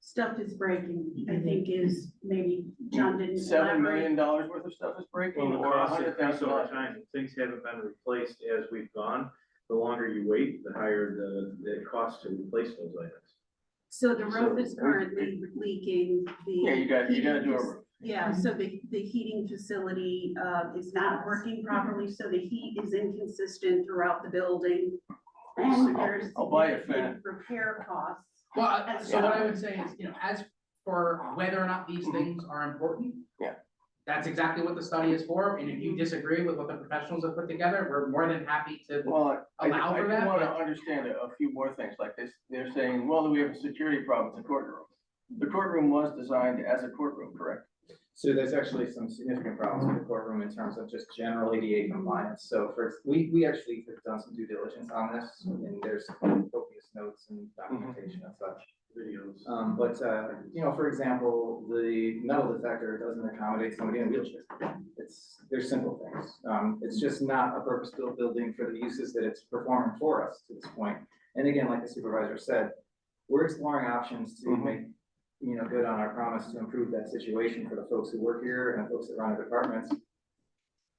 Stuff is breaking, I think is maybe John didn't $7 elaborate. million worth of stuff is breaking, Well, the or cost increase over $100,000. time, things haven't been replaced as we've gone. The longer you wait, the higher the cost to replace those items. So the roof is currently leaking, Yeah, you gotta do a roof. Yeah, so the heating facility, is not working properly, so the heat is inconsistent throughout the building. And there's I'll buy a fan. significant repair costs. Well, so what I would say is, as for whether or not these things are important. Yeah. That's exactly what the study is for, and if you disagree with what the professionals have put together, we're more than happy to. Well, I Allow for do that, wanna but- understand a few more things like this. They're saying, well, we have a security problem at the courtroom. The courtroom was designed as a courtroom, correct? So there's actually some significant problems with the courtroom in terms of just general ADA compliance. So we actually have done some due diligence on this, and there's copious notes and documentation and such. Videos. For example, the metal detector doesn't accommodate somebody in a wheelchair. There's simple things. It's just not a purpose-built building for the uses that it's performing for us to this point. And again, like the supervisor said, we're exploring options to make, good on our promise to improve that situation for the folks who work here and folks that run our departments.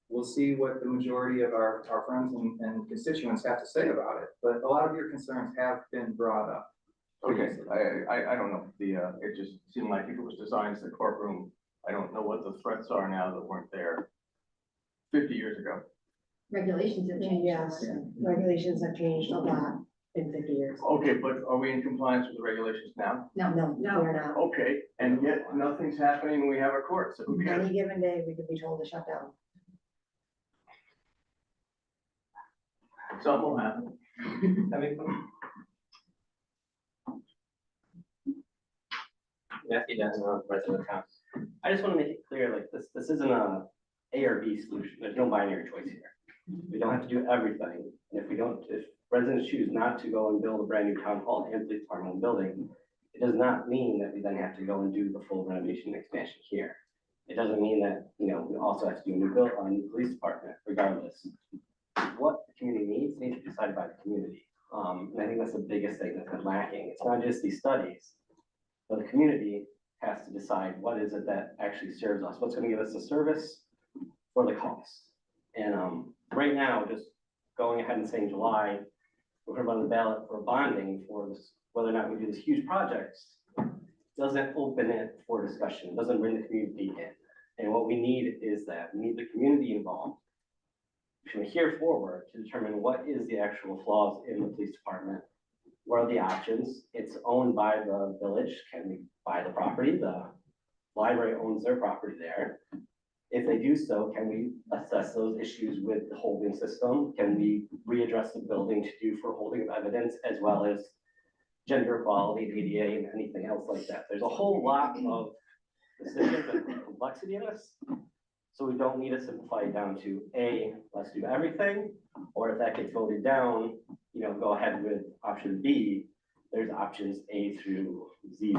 We'll see what the majority of our friends and constituents have to say about it, but a lot of your concerns have been brought up. Okay, I don't know. It just seemed like if it was designed as a courtroom, I don't know what the threats are now that weren't there 50 years ago. Regulations have changed. Yes, regulations have changed a lot in 50 years. Okay, but are we in compliance with the regulations now? No, we're not. Okay, and yet nothing's happening, we have a court, so who cares? Any given day, we could be told to shut down. Something will happen. Matthew Denton, President of Town. I just want to make it clear, like, this isn't a or B solution. There's no binary choice here. We don't have to do everything. And if residents choose not to go and build a brand new town hall and police department building, it does not mean that we then have to go and do the full renovation and expansion here. It doesn't mean that, you know, we also have to do a new police department regardless. What the community needs to be decided by the community. And I think that's the biggest thing that's been lacking. It's not just these studies, but the community has to decide what is it that actually serves us, what's gonna give us the service for the cost. And right now, just going ahead and saying July, we're gonna run the ballot for bonding for this, whether or not we do this huge projects, doesn't open it for discussion, doesn't bring the community in. And what we need is that we need the community involved from here forward to determine what is the actual flaws in the police department. What are the options? It's owned by the village. Can we buy the property? The library owns their property there. If they do so, can we assess those issues with the holding system? Can we readdress the building to do for holding of evidence as well as gender equality, ADA, and anything else like that? There's a whole lot of decisions and complexity in this. So we don't need to simplify it down to A, let's do everything, or if that gets voted down, you know, go ahead with option B. There's options A through Z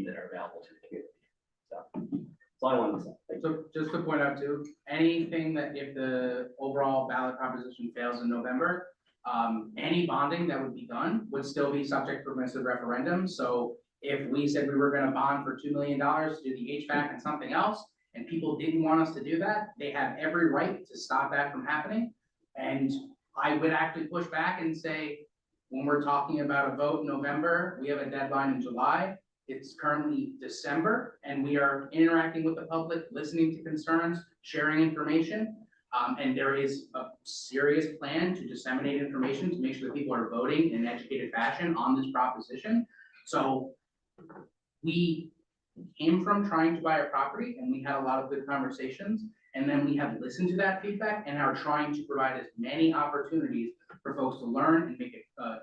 that are available to the community. So that's all I wanted to say. Thank you. So just to point out too, anything that if the overall ballot proposition fails in November, any bonding that would be done would still be subject to permissive referendum. So if we said we were gonna bond for $2 million to do the HVAC and something else, and people didn't want us to do that, they have every right to stop that from happening. And I would actually push back and say, when we're talking about a vote in November, we have a deadline in July. It's currently December, and we are interacting with the public, listening to concerns, sharing information. And there is a serious plan to disseminate information to make sure that people are voting in an educated fashion on this proposition. So we came from trying to buy a property, and we had a lot of good conversations, and then we have listened to that feedback and are trying to provide as many opportunities for folks to learn and make an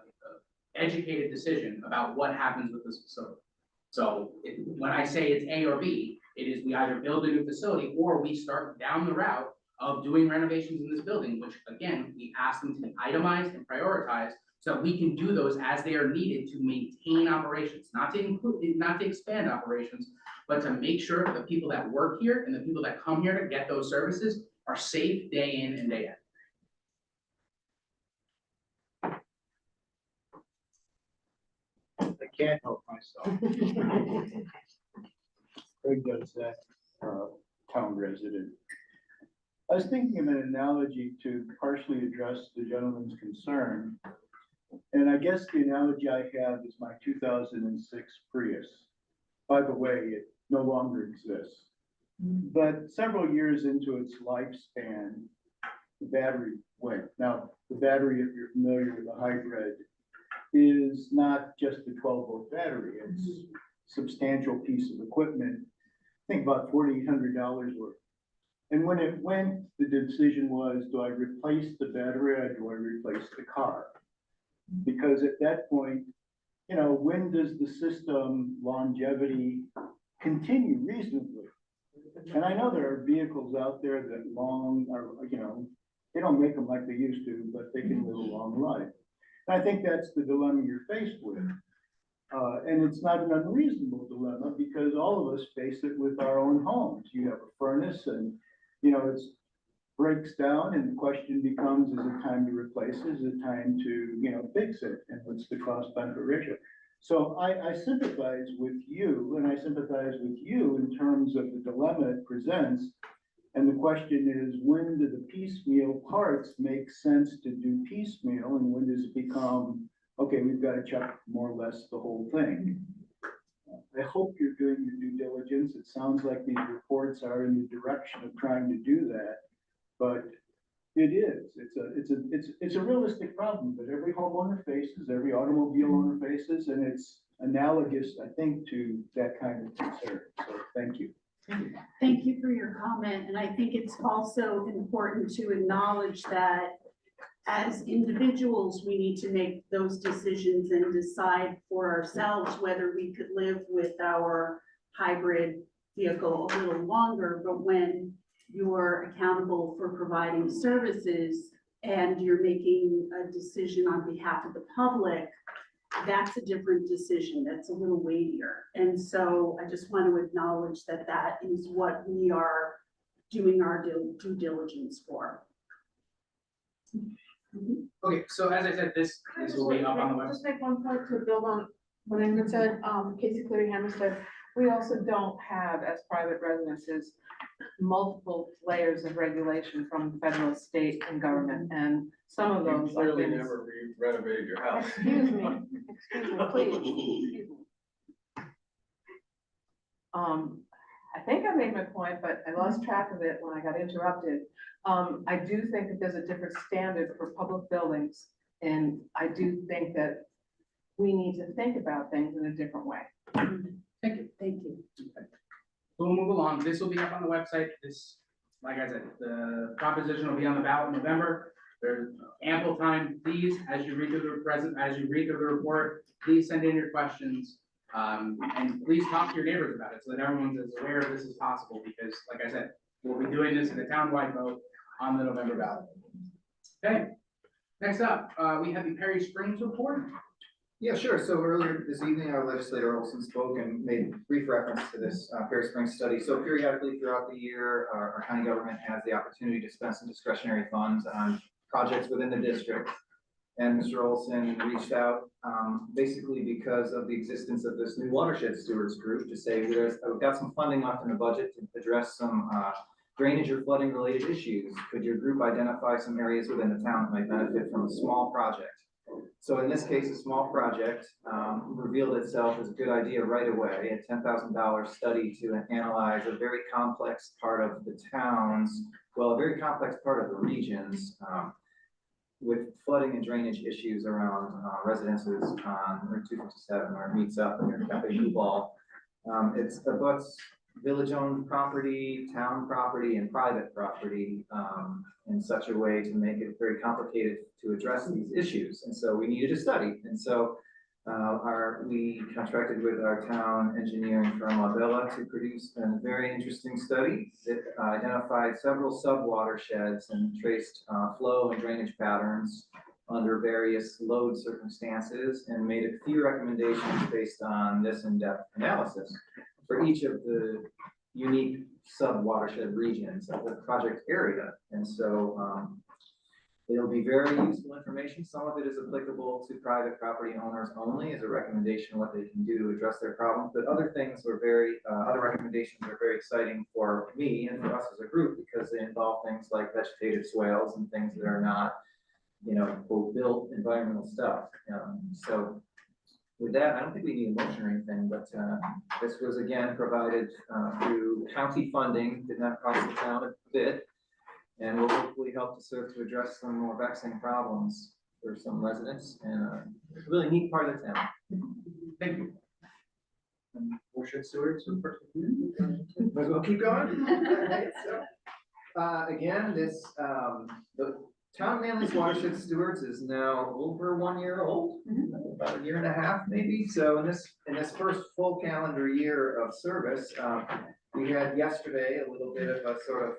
educated decision about what happens with this facility. So when I say it's A or B, it is we either build a new facility or we start down the route of doing renovations in this building, which again, we ask them to be itemized and prioritized so that we can do those as they are needed to maintain operations, not to expand operations, but to make sure the people that work here and the people that come here to get those services are safe day in and day out. I can't help myself. Craig does that, town resident. I was thinking of an analogy to partially address the gentleman's concern. And I guess the analogy I have is my 2006 Prius. By the way, it no longer exists. But several years into its lifespan, the battery went. Now, the battery, if you're familiar with a hybrid, is not just a 12-volt battery. It's a substantial piece of equipment. I think about $4,800 worth. And when it went, the decision was, do I replace the battery or do I replace the car? Because at that point, you know, when does the system longevity continue reasonably? And I know there are vehicles out there that you know, they don't make them like they used to, but they can live a long life. And I think that's the dilemma you're faced with. And it's not an unreasonable dilemma because all of us face it with our own homes. You have a furnace and, you know, it breaks down and the question becomes, is it time to replace it? Is it time to, you know, fix it? And what's the cost benefit ratio? So I sympathize with you, and I sympathize with you in terms of the dilemma it presents. And the question is, when do the piecemeal parts make sense to do piecemeal, and when does it become, okay, we've got to check more or less the whole thing? I hope you're doing your due diligence. It sounds like these reports are in the direction of trying to do that, but it is. It's a realistic problem that every homeowner faces, every automobile owner faces, and it's analogous, I think, to that kind of concern. So thank you. Thank you for your comment, and I think it's also important to acknowledge that as individuals, we need to make those decisions and decide for ourselves whether we could live with our hybrid vehicle a little longer, but when you're accountable for providing services and you're making a decision on behalf of the public, that's a different decision. That's a little weightier. And so I just want to acknowledge that that is what we are doing our due diligence for. Okay, so as I said, this will be up on the website. Just make one point to build on what Ingrid said, Casey Cleary said, we also don't have, as private residences, multiple layers of regulation from federal, state, and government, and some of You those are clearly things. never renovated your house. Excuse me, please, excuse me. I think I made my point, but I lost track of it when I got interrupted. I do think that there's a different standard for public buildings, and I do think that we need to think about things in a different way. Thank you. Thank you. We'll move along. This will be up on the website. This, like I said, the proposition will be on the ballot in November. There's ample time. Please, as you read through the report, please send in your questions. And please talk to your neighbors about it so that everyone's as aware of this as possible, because like I said, we'll be doing this in a townwide vote on the November ballot. Okay, next up, we have the Perry Springs report. Yeah, sure. So earlier this evening, our legislator Olson spoke and made brief reference to this Perry Springs study. So periodically throughout the year, our county government has the opportunity to spend some discretionary funds on projects within the district. And Mr. Olson reached out basically because of the existence of this new watershed stewards group to say we've got some funding left in the budget to address some drainage or flooding related issues. Could your group identify some areas within the town that might benefit from a small project? So in this case, a small project revealed itself as a good idea right away, a $10,000 study to analyze a very complex part of the towns, well, a very complex part of the regions, with flooding and drainage issues around residences on Route 257 where it meets up near Cafe Blue Ball. It's about village-owned property, town property, and private property in such a way to make it very complicated to address these issues. And so we needed a study. And so we contracted with our town engineering firm Labella to produce a very interesting study that identified several sub-watersheds and traced flow and drainage patterns under various load circumstances and made a few recommendations based on this in-depth analysis for each of the unique sub-watershed regions of the project area. And so it'll be very useful information. Some of it is applicable to private property owners only as a recommendation what they can do to address their problems. But other things were other recommendations are very exciting for me and for us as a group because they involve things like vegetative swales and things that are not, quote, built environmental stuff. So with that, I don't think we need a motion or anything, but this was again provided through county funding, did not cost the town a bit, and will hopefully help to serve to address some more vexing problems for some residents and it's a really neat part of the town. Thank you. Watershed stewards. Might as well keep going. Right, so, again, the Town of Manlius Watershed Stewards is now over 1 year old, about a year and a half maybe. So in this first full calendar year of service, we had yesterday a little bit of a sort of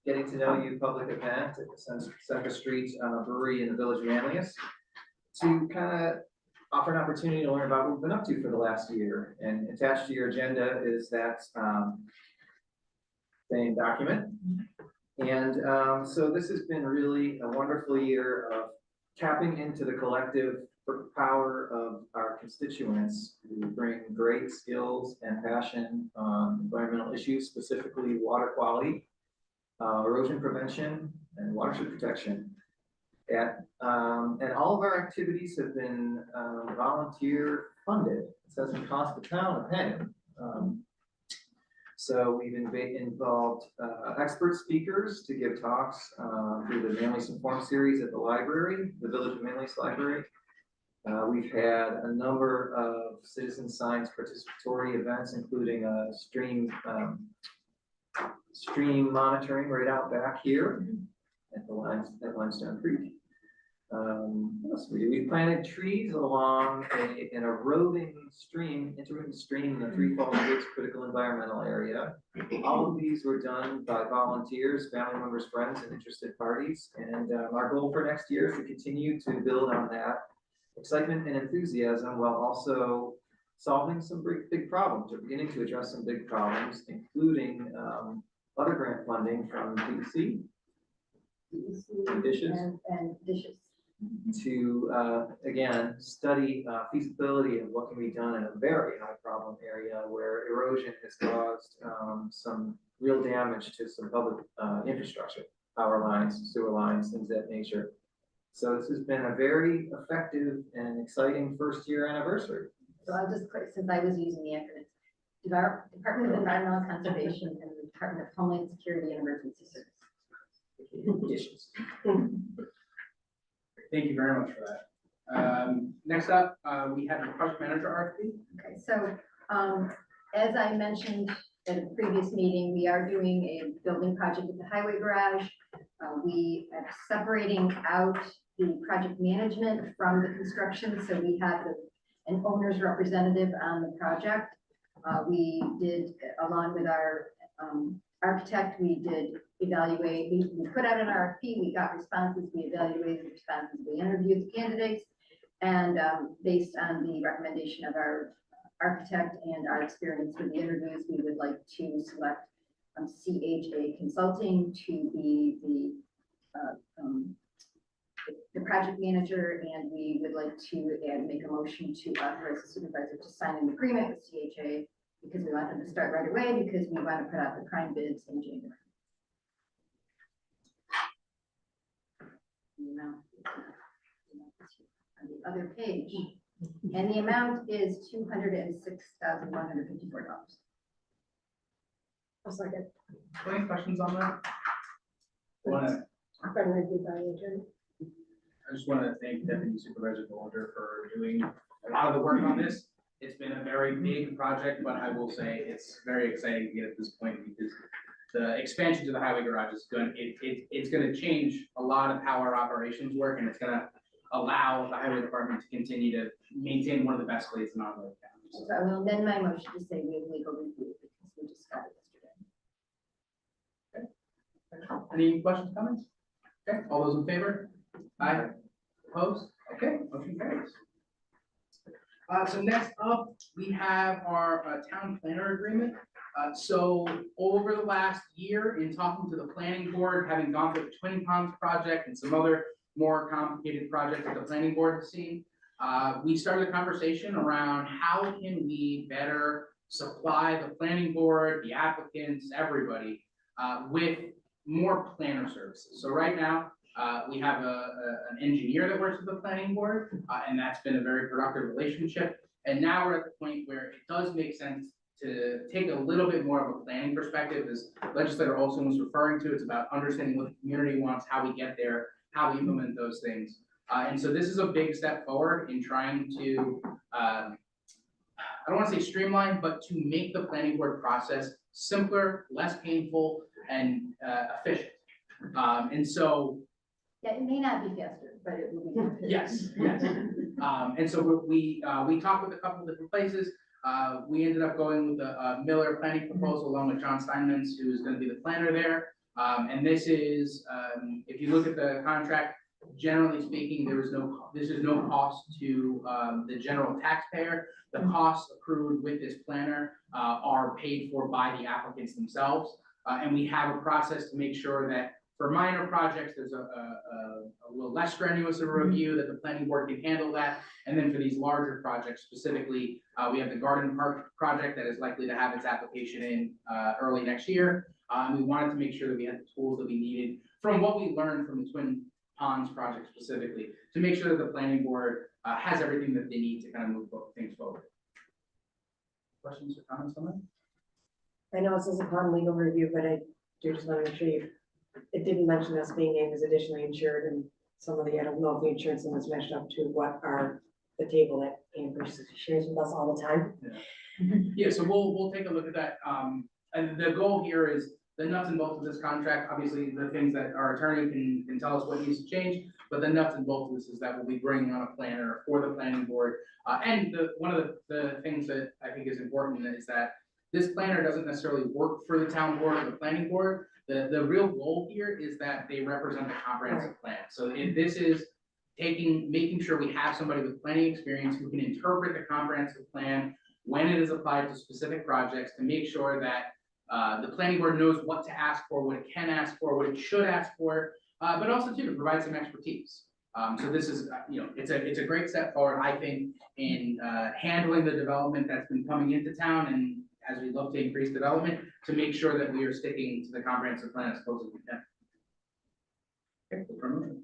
getting to know you public event at the Center Street Brewery in the village of Manlius to kind of offer an opportunity to learn about what we've been up to for the last year. And attached to your agenda is that same document. And so this has been really a wonderful year of tapping into the collective power of our constituents who bring great skills and passion on environmental issues, specifically water quality, erosion prevention, and watershed protection. And all of our activities have been volunteer funded. It doesn't cost the town a penny. So we've involved expert speakers to give talks through the Manlius Informed series at the library, the Village of Manlius Library. We've had a number of citizen science participatory events, including a stream monitoring right out back here at Limestone Creek. What else did we do? We planted trees along an eroding stream, intermittent stream in the Three Falls Woods Critical Environmental Area. All of these were done by volunteers, family members, friends, and interested parties. And our goal for next year is to continue to build on that excitement and enthusiasm while also solving some big problems, or beginning to address some big problems, including other grant funding from DEC. And dishes. And dishes. To, again, study feasibility of what can be done in a very high problem area where erosion has caused some real damage to some public infrastructure, power lines, sewer lines, things of that nature. So this has been a very effective and exciting first year anniversary. So I'll just, since I was using the acronyms, Department of Environmental Conservation and the Department of Homeland Security and Emergency Services. Dishes. Thank you very much for that. Next up, we have the project manager RFP. Okay, so, as I mentioned at a previous meeting, we are doing a building project at the highway garage. We are separating out the project management from the construction, so we have an owner's representative on the project. We did, along with our architect, we did evaluate, we put out an RFP, we got responses, we evaluated the responses, we interviewed the candidates, and based on the recommendation of our architect and our experience with the interviews, we would like to select CHA Consulting to be the project manager, and we would like to make a motion to authorize the supervisor to sign an agreement with CHA because we want them to start right away because we want to put out the prime bids in January. The amount on the other page, and the amount is $206,154. I'll second. Any questions on that? I just want to thank Deputy Supervisor Golder for doing a lot of the work on this. It's been a very big project, but I will say it's very exciting to get at this point because the expansion to the highway garage is it's going to change a lot of how our operations work, and it's going to allow the highway department to continue to maintain one of the best fleets in Onondaga County. So I will amend my motion to say we have legal review because we just got it yesterday. Any questions, comments? Okay, all those in favor? Aye. Opposed? Okay, motion carries. So next up, we have our town planner agreement. So over the last year, in talking to the planning board, having gone through the Twin Ponds project and some other more complicated projects that the planning board has seen, we started a conversation around how can we better supply the planning board, the applicants, everybody, with more planner services. So right now, we have an engineer that works with the planning board, and that's been a very productive relationship. And now we're at the point where it does make sense to take a little bit more of a planning perspective, as Legislator Olson was referring to. It's about understanding what the community wants, how we get there, how we implement those things. And so this is a big step forward in trying to, I don't want to say streamline, but to make the planning board process simpler, less painful, and efficient. And so, Yeah, it may not be faster, but it will be. yes. And so we talked with a couple of different places. We ended up going with the Miller planning proposal along with John Steinmetz, who is going to be the planner there. And this is, if you look at the contract, generally speaking, this is no cost to the general taxpayer. The costs accrued with this planner are paid for by the applicants themselves. And we have a process to make sure that for minor projects, there's a little less strenuous of a review that the planning board can handle that. And then for these larger projects specifically, we have the Garden Park project that is likely to have its application in early next year. We wanted to make sure that we had the tools that we needed from what we learned from the Twin Ponds project specifically to make sure that the planning board has everything that they need to kind of move things forward. Questions or comments on that? I know this is upon legal review, but I do just want to make sure it didn't mention us being named as additionally insured, and some of the, I don't know if the insurance was matched up to what are the table that Amber shares with us all the time. Yeah, so we'll take a look at that. And the goal here is the nuts and bolts of this contract, obviously the things that our attorney can tell us what needs to change, but the nuts and bolts of this is that we'll be bringing on a planner for the planning board. And one of the things that I think is important is that this planner doesn't necessarily work for the town board or the planning board. The real goal here is that they represent the comprehensive plan. So if this is making sure we have somebody with planning experience who can interpret the comprehensive plan when it is applied to specific projects to make sure that the planning board knows what to ask for, what it can ask for, what it should ask for, but also too, to provide some expertise. So this is, it's a great step forward, I think, in handling the development that's been coming into town, and as we look to increase development, to make sure that we are sticking to the comprehensive plan as close as we can. Okay, promotion.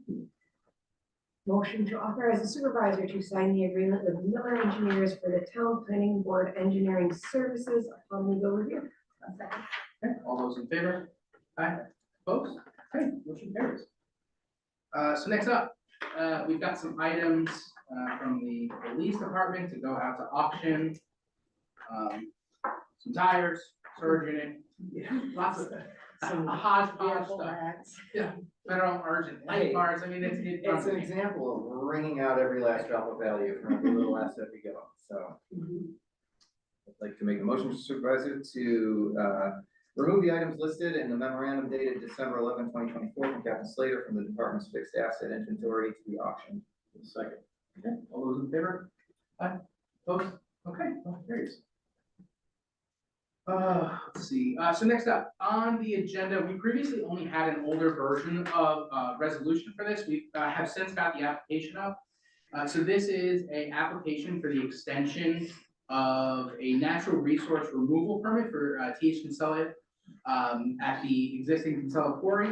Motion to authorize the supervisor to sign the agreement with Miller Engineers for the town planning board engineering services upon legal review. Okay, all those in favor? Aye, opposed? Okay, motion carries. So next up, we've got some items from the police department to go out to auction. Some tires, storage unit, lots of Some a hodgepodge vehicle stuff. racks. Federal urgent light bars, I mean, It's an example of wringing out every last drop of value from every little asset we go, so. I'd like to make a motion to supervisor to remove the items listed in the memorandum dated December 11, 2024 from Captain Slater from the department's fixed asset inventory to be auctioned. Second. Okay, all those in favor? Aye, opposed? Okay, well, carries. Let's see, so next up, on the agenda, we previously only had an older version of resolution for this. We have since got the application up. So this is a application for the extension of a natural resource removal permit for TH Kinsella at the existing Kinsella quarry.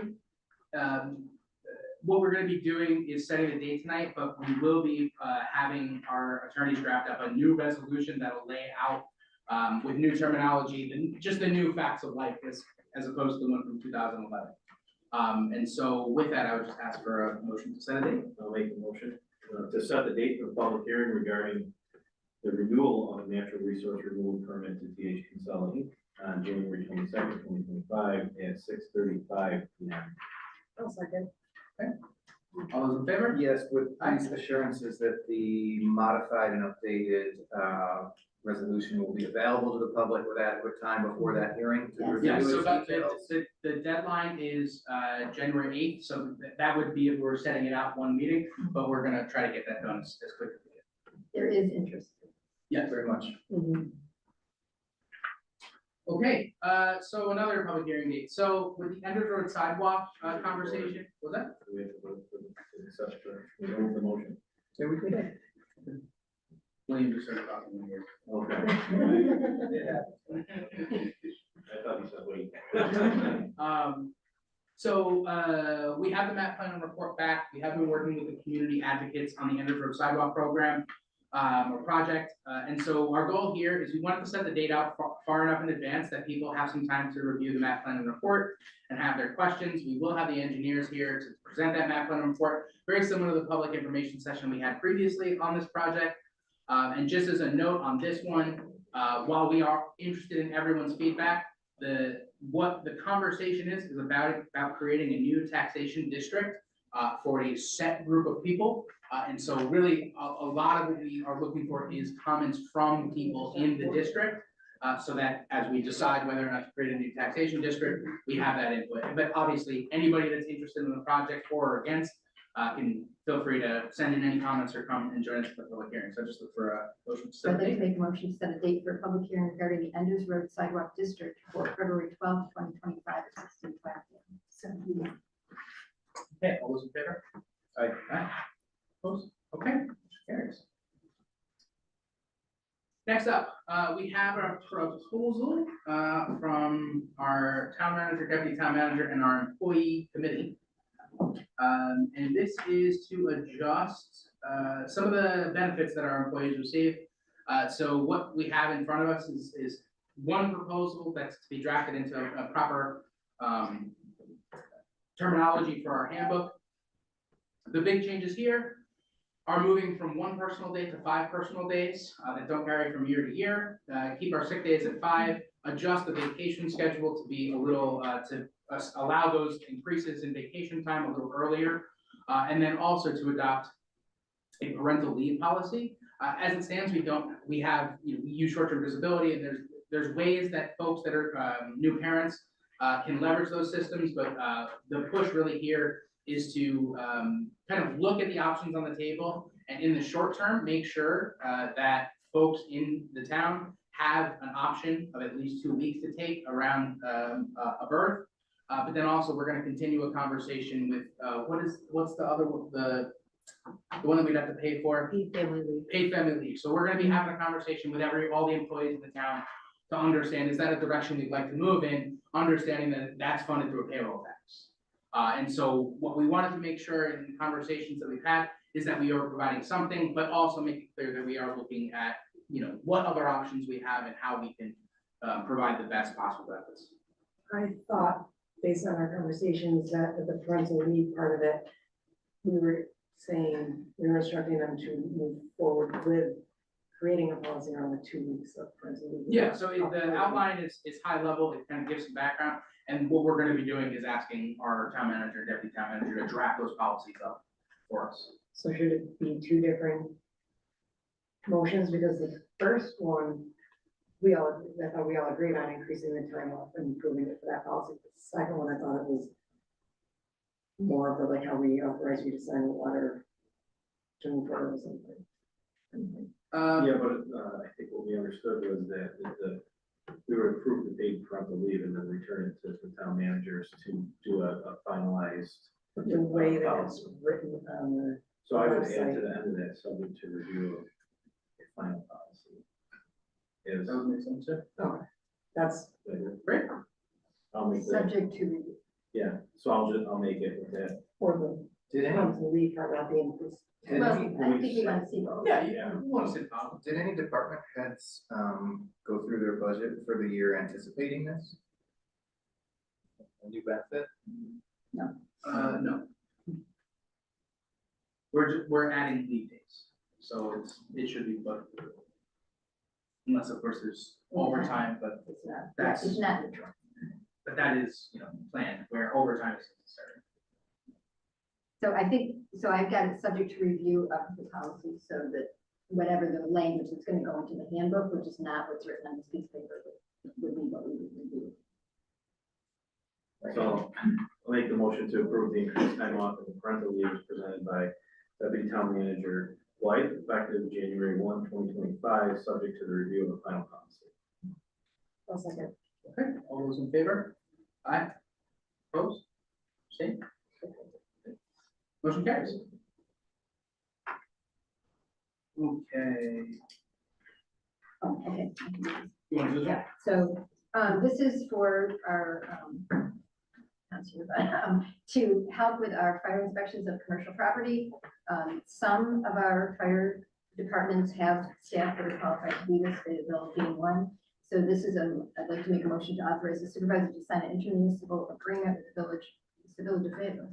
What we're gonna be doing is setting a date tonight, but we will be having our attorneys draft up a new resolution that'll lay out with new terminology, just the new facts of life as opposed to the one from 2011. And so with that, I would just ask for a motion to set a date. I'll make a motion to set the date for the public hearing regarding the renewal of a natural resource removal permit to TH Kinsella Inc. on January 22nd, 2025 at 6:35 p.m. I'll second. All those in favor? Yes, with these assurances that the modified and updated resolution will be available to the public with adequate time before that hearing to review Yeah, so its but details. the deadline is January 8th, so that would be if we're setting it out one meeting, but we're gonna try to get that done as quickly as we can. There is interest. Yes. Very much. Okay, so another public hearing date. So with the Enders Road sidewalk conversation, was that? We have to vote for the accept the motion. Yeah, we could. William just started talking in here. Okay. I thought you said wait. So we have the map plan and report back. We have been working with the community advocates on the Enders Road sidewalk program or project. And so our goal here is we wanted to set the date out far enough in advance that people have some time to review the map plan and report and have their questions. We will have the engineers here to present that map plan and report, very similar to the public information session we had previously on this project. And just as a note on this one, while we are interested in everyone's feedback, what the conversation is about creating a new taxation district for a set group of people. And so really, a lot of what we are looking for is comments from people in the district, so that as we decide whether or not to create a new taxation district, we have that input. But obviously, anybody that's interested in the project for or against, can feel free to send in any comments or come and join us for the public hearing. So just look for a motion to So set I'd the like to date. make a motion to set a date for a public hearing regarding the Enders Road Sidewalk District for February 12th, 2025 at 16:20 p.m. Okay, all those in favor? Aye. Opposed? Okay, carries. Next up, we have a proposal from our town manager, deputy town manager, and our employee committee. And this is to adjust some of the benefits that our employees receive. So what we have in front of us is one proposal that's to be drafted into a proper terminology for our handbook. The big changes here are moving from 1 personal day to 5 personal days that don't vary from year to year. Keep our sick days at 5, adjust the vacation schedule to be a little, to allow those increases in vacation time a little earlier. And then also to adopt a parental leave policy. As it stands, we have, we use short-term disability, and there's ways that folks that are new parents can leverage those systems, but the push really here is to kind of look at the options on the table, and in the short term, make sure that folks in the town have an option of at least 2 weeks to take around a birth. But then also, we're gonna continue a conversation with, what's the other, the one that we'd have to pay for? Paid family leave. Paid family leave. So we're gonna be having a conversation with all the employees in the town to understand, is that a direction we'd like to move in, understanding that that's funded through a payroll tax. And so what we wanted to make sure in conversations that we've had is that we are providing something, but also make it clear that we are looking at, what other options we have and how we can provide the best possible benefits. I thought, based on our conversations, that the parental leave part of it, we were saying, we were instructing them to move forward with creating a policy around the 2 weeks of parental leave. Yeah, so the outline is high level, it kind of gives some background, and what we're gonna be doing is asking our town manager, deputy town manager to draft those policies up for us. So should it be 2 different motions, because the first one, I thought we all agreed on increasing the time off and improving it for that policy. The second one, I thought it was more of the, like, how we authorize you to sign a letter to move forward or something. Yeah, but I think what we understood was that we would approve the paid parental leave and then return it to the town managers to do a finalized. The way that it's written on the. So I would add to the end of that, subject to review of the final policy. Is, That would make sense, too. That's Great. I'll make that, Subject to review. yeah, so I'll make it with that. for the Did parental leave part, not the increase. Well, I think we want to see both. Yeah, we want to sit down. Did any department heads, go through their budget for the year anticipating this? A new benefit? No. We're adding leave days, so it should be booked. Unless, of course, there's overtime, but It's not. that's, It's not neutral. but that is, planned, where overtime is necessary. So I think, so I've got it subject to review of the policy, so that whatever the language is gonna go into the handbook, which is not what's written on this piece of paper, would be what we would review. So I'll make the motion to approve the increased time off of the parental leave presented by Deputy Town Manager White, effective January 1, 2025, subject to the review of the final policy. I'll second. Okay, all those in favor? Aye. Opposed? Abstained? Motion carries. Okay. Oh, okay. You want to do this one? Yeah, so, this is for our, to help with our fire inspections of commercial property. Some of our fire departments have staff that are qualified to do this, Fayetteville being one. So this is I'd like to make a motion to authorize the supervisor to sign an intermunicipal agreement with the village of Fayetteville.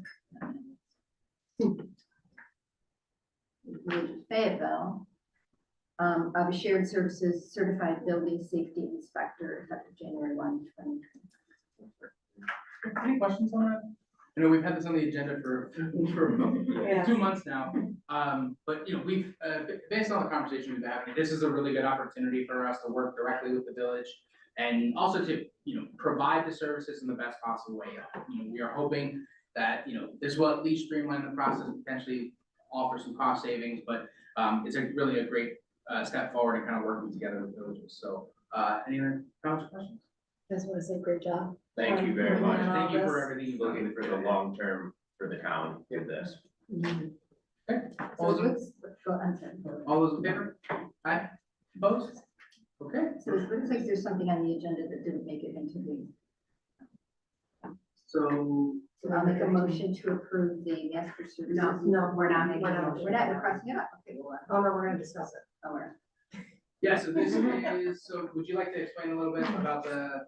Village of Fayetteville, of a shared services certified building safety inspector effective January 1, 2020. Any questions on that? I know we've had this on the agenda for Yeah. 2 months now. But we've, based on the conversation we've been having, this is a really good opportunity for us to work directly with the village and also to, provide the services in the best possible way. We are hoping that, this will at least streamline the process, potentially offer some cost savings, but it's really a great step forward in kind of working together with villages. So any other comments or questions? Just want to say great job. Thank you very much. Thank you for everything you've done. Looking for the long term for the town with this. All So those, I'm sorry. all those in favor? Aye. Opposed? Okay, So it looks like there's something on the agenda that didn't make it into the, so so I'll make a motion to approve the master services. No, we're not making a motion. We're not crossing it up. Okay, well, Oh, no, we're gonna discuss it. oh, we're. yeah, so this is, so would you like to explain a little bit about the,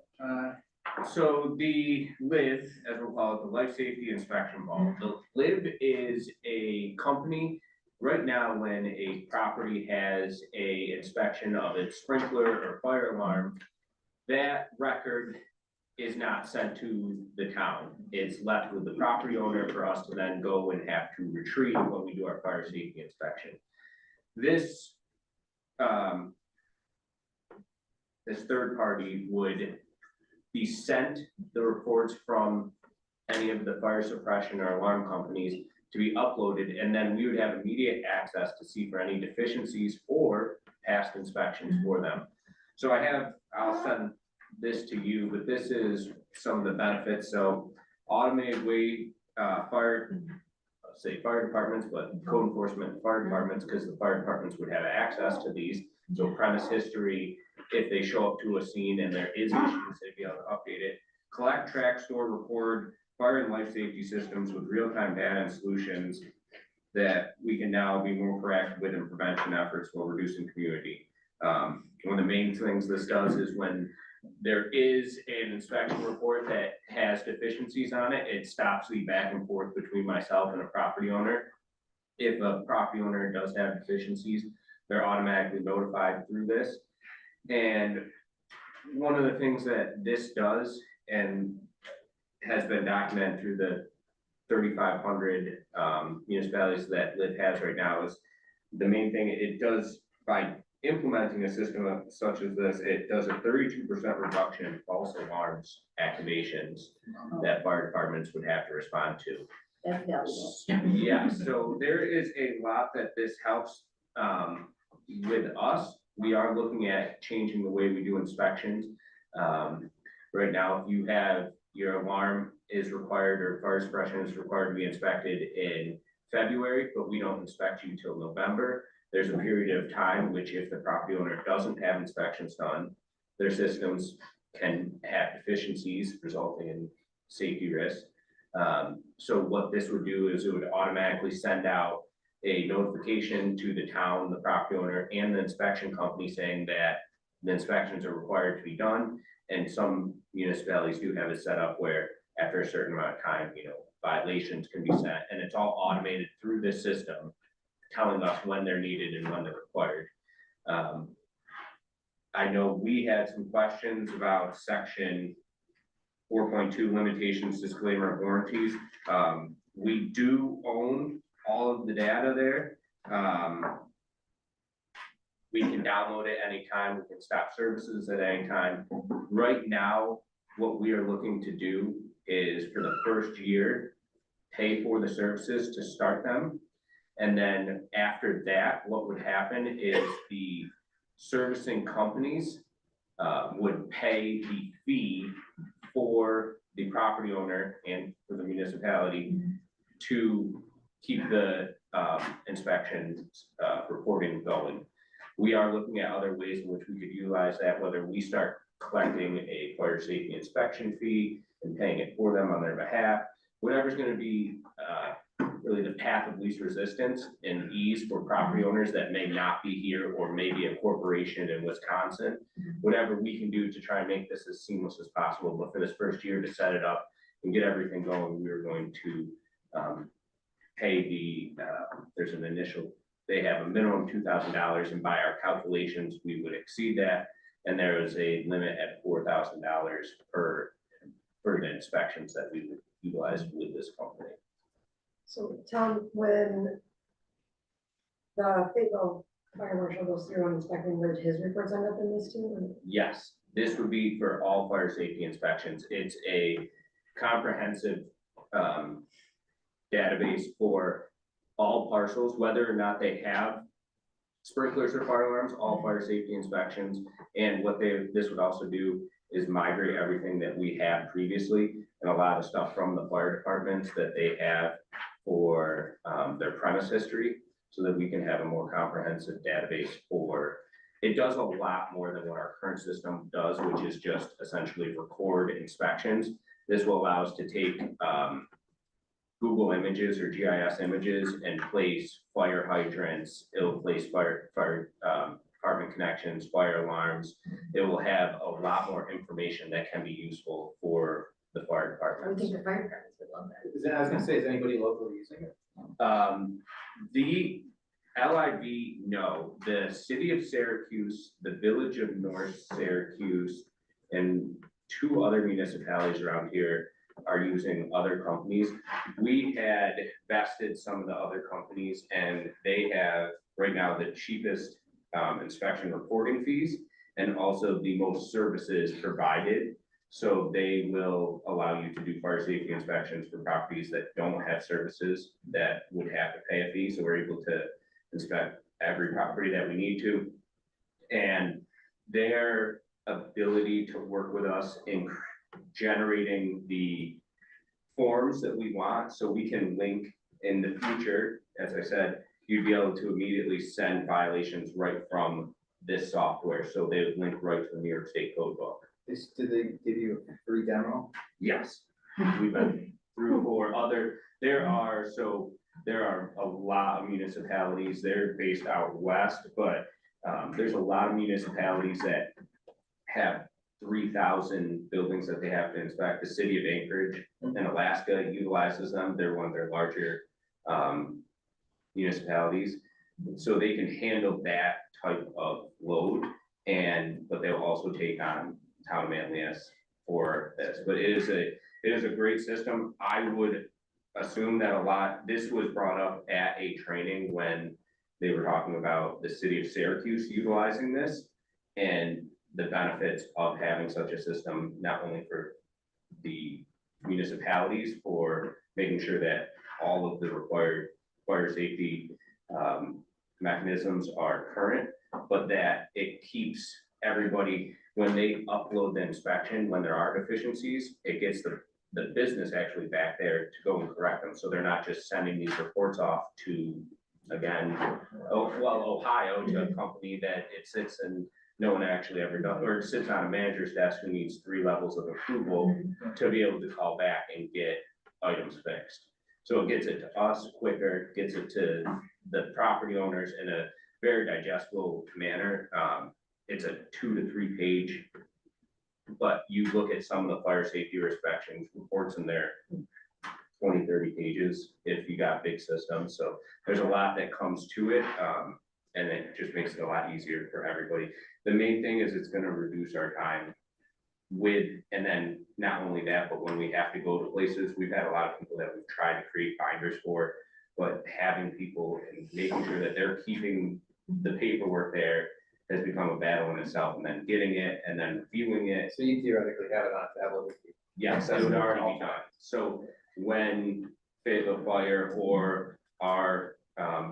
So the LIV, as we'll call it, the Life Safety Inspection Vault, the LIV is a company. Right now, when a property has a inspection of its sprinkler or fire alarm, that record is not sent to the town. It's left with the property owner for us to then go and have to retrieve when we do our fire safety inspection. This, this third party would be sent the reports from any of the fire suppression or alarm companies to be uploaded, and then we would have immediate access to see for any deficiencies or past inspections for them. So I'll send this to you, but this is some of the benefits. So automated way, fire departments, but code enforcement fire departments, because the fire departments would have access to these. So premise history, if they show up to a scene and there is issues, they'd be able to update it. Collect, track, store, record fire and life safety systems with real-time data and solutions that we can now be more proactive with in prevention efforts while reducing community. One of the main things this does is when there is an inspection report that has deficiencies on it, it stops the back and forth between myself and a property owner. If a property owner does have deficiencies, they're automatically notified through this. And one of the things that this does, and has been documented through the 3,500 municipalities that LIV has right now, is the main thing it does by implementing a system such as this. It does a 32% reduction in false alarms activations that fire departments would have to respond to. That's valuable. Yeah, so there is a lot that this helps with us. We are looking at changing the way we do inspections. Right now, if you have your alarm is required or fire suppression is required to be inspected in February, but we don't inspect you till November. There's a period of time which if the property owner doesn't have inspections done, their systems can have deficiencies resulting in safety risks. So what this would do is it would automatically send out a notification to the town, the property owner, and the inspection company saying that the inspections are required to be done. And some municipalities do have it set up where after a certain amount of time, violations can be sent, and it's all automated through this system, telling us when they're needed and when they're required. I know we had some questions about section 4.2 limitations, disclaimer of warranties. We do own all of the data there. We can download it anytime, we can stop services at any time. Right now, what we are looking to do is for the first year, pay for the services to start them. And then after that, what would happen is the servicing companies would pay the fee for the property owner and for the municipality to keep the inspections reporting going. We are looking at other ways in which we could utilize that, whether we start collecting a fire safety inspection fee and paying it for them on their behalf, whatever's going to be really the path of least resistance and ease for property owners that may not be here or maybe a corporation in Wisconsin, whatever we can do to try and make this as seamless as possible. But for this first year to set it up and get everything going, we're going to pay the, there's an initial, they have a minimum $2,000, and by our calculations, we would exceed that. And there is a limit at $4,000 per the inspections that we would utilize with this company. So Tom, when the Fayetteville Fire Marshal goes through and inspecting, would his reports end up in this too? Yes, this would be for all fire safety inspections. It's a comprehensive database for all parcels, whether or not they have sprinklers or fire alarms, all fire safety inspections. And what this would also do is migrate everything that we had previously and a lot of stuff from the fire departments that they have for their premise history, so that we can have a more comprehensive database for, it does a lot more than what our current system does, which is just essentially record inspections. This will allow us to take Google images or GIS images and place fire hydrants. It'll place fire department connections, fire alarms. It will have a lot more information that can be useful for the fire I would departments. think the fire departments would love that. I was gonna say, is anybody locally using it? The LIV, no, the city of Syracuse, the village of North Syracuse, and two other municipalities around here are using other companies. We had vested some of the other companies and they have right now the cheapest inspection reporting fees and also the most services provided. So they will allow you to do fire safety inspections for properties that don't have services that would have to pay a fee. So we're able to inspect every property that we need to. And their ability to work with us in generating the forms that we want, so we can link in the future, as I said, you'd be able to immediately send violations right from this software, so they would link right to the New York State Code Book. Did they give you a free demo? Yes, we've been through for other, there are a lot of municipalities, they're based out west, but there's a lot of municipalities that have 3,000 buildings that they have to inspect. The city of Anchorage in Alaska utilizes them. They're one of their larger municipalities. So they can handle that type of load but they'll also take on town of Manlius for this. But it is a great system. I would assume that this was brought up at a training when they were talking about the city of Syracuse utilizing this and the benefits of having such a system, not only for the municipalities for making sure that all of the required fire safety mechanisms are current, but that it keeps everybody, when they upload the inspection, when there are deficiencies, it gets the business actually back there to go and correct them. So they're not just sending these reports off to, again, Ohio, to a company that it sits and no one actually ever does, or it sits on a manager's desk who needs 3 levels of approval to be able to call back and get items fixed. So it gets it to us quicker, gets it to the property owners in a very digestible manner. It's a 2 to 3 page, but you look at some of the fire safety inspections reports in there, 20, 30 pages if you got big systems. So there's a lot that comes to it. And it just makes it a lot easier for everybody. The main thing is it's gonna reduce our time and then not only that, but when we have to go to places, we've had a lot of people that we've tried to create binders for, but having people and making sure that they're keeping the paperwork there has become a battle in itself, and then getting it and then viewing it. So you theoretically have it on tablet. Yes, that would already be done. So when Fayetteville Fire or our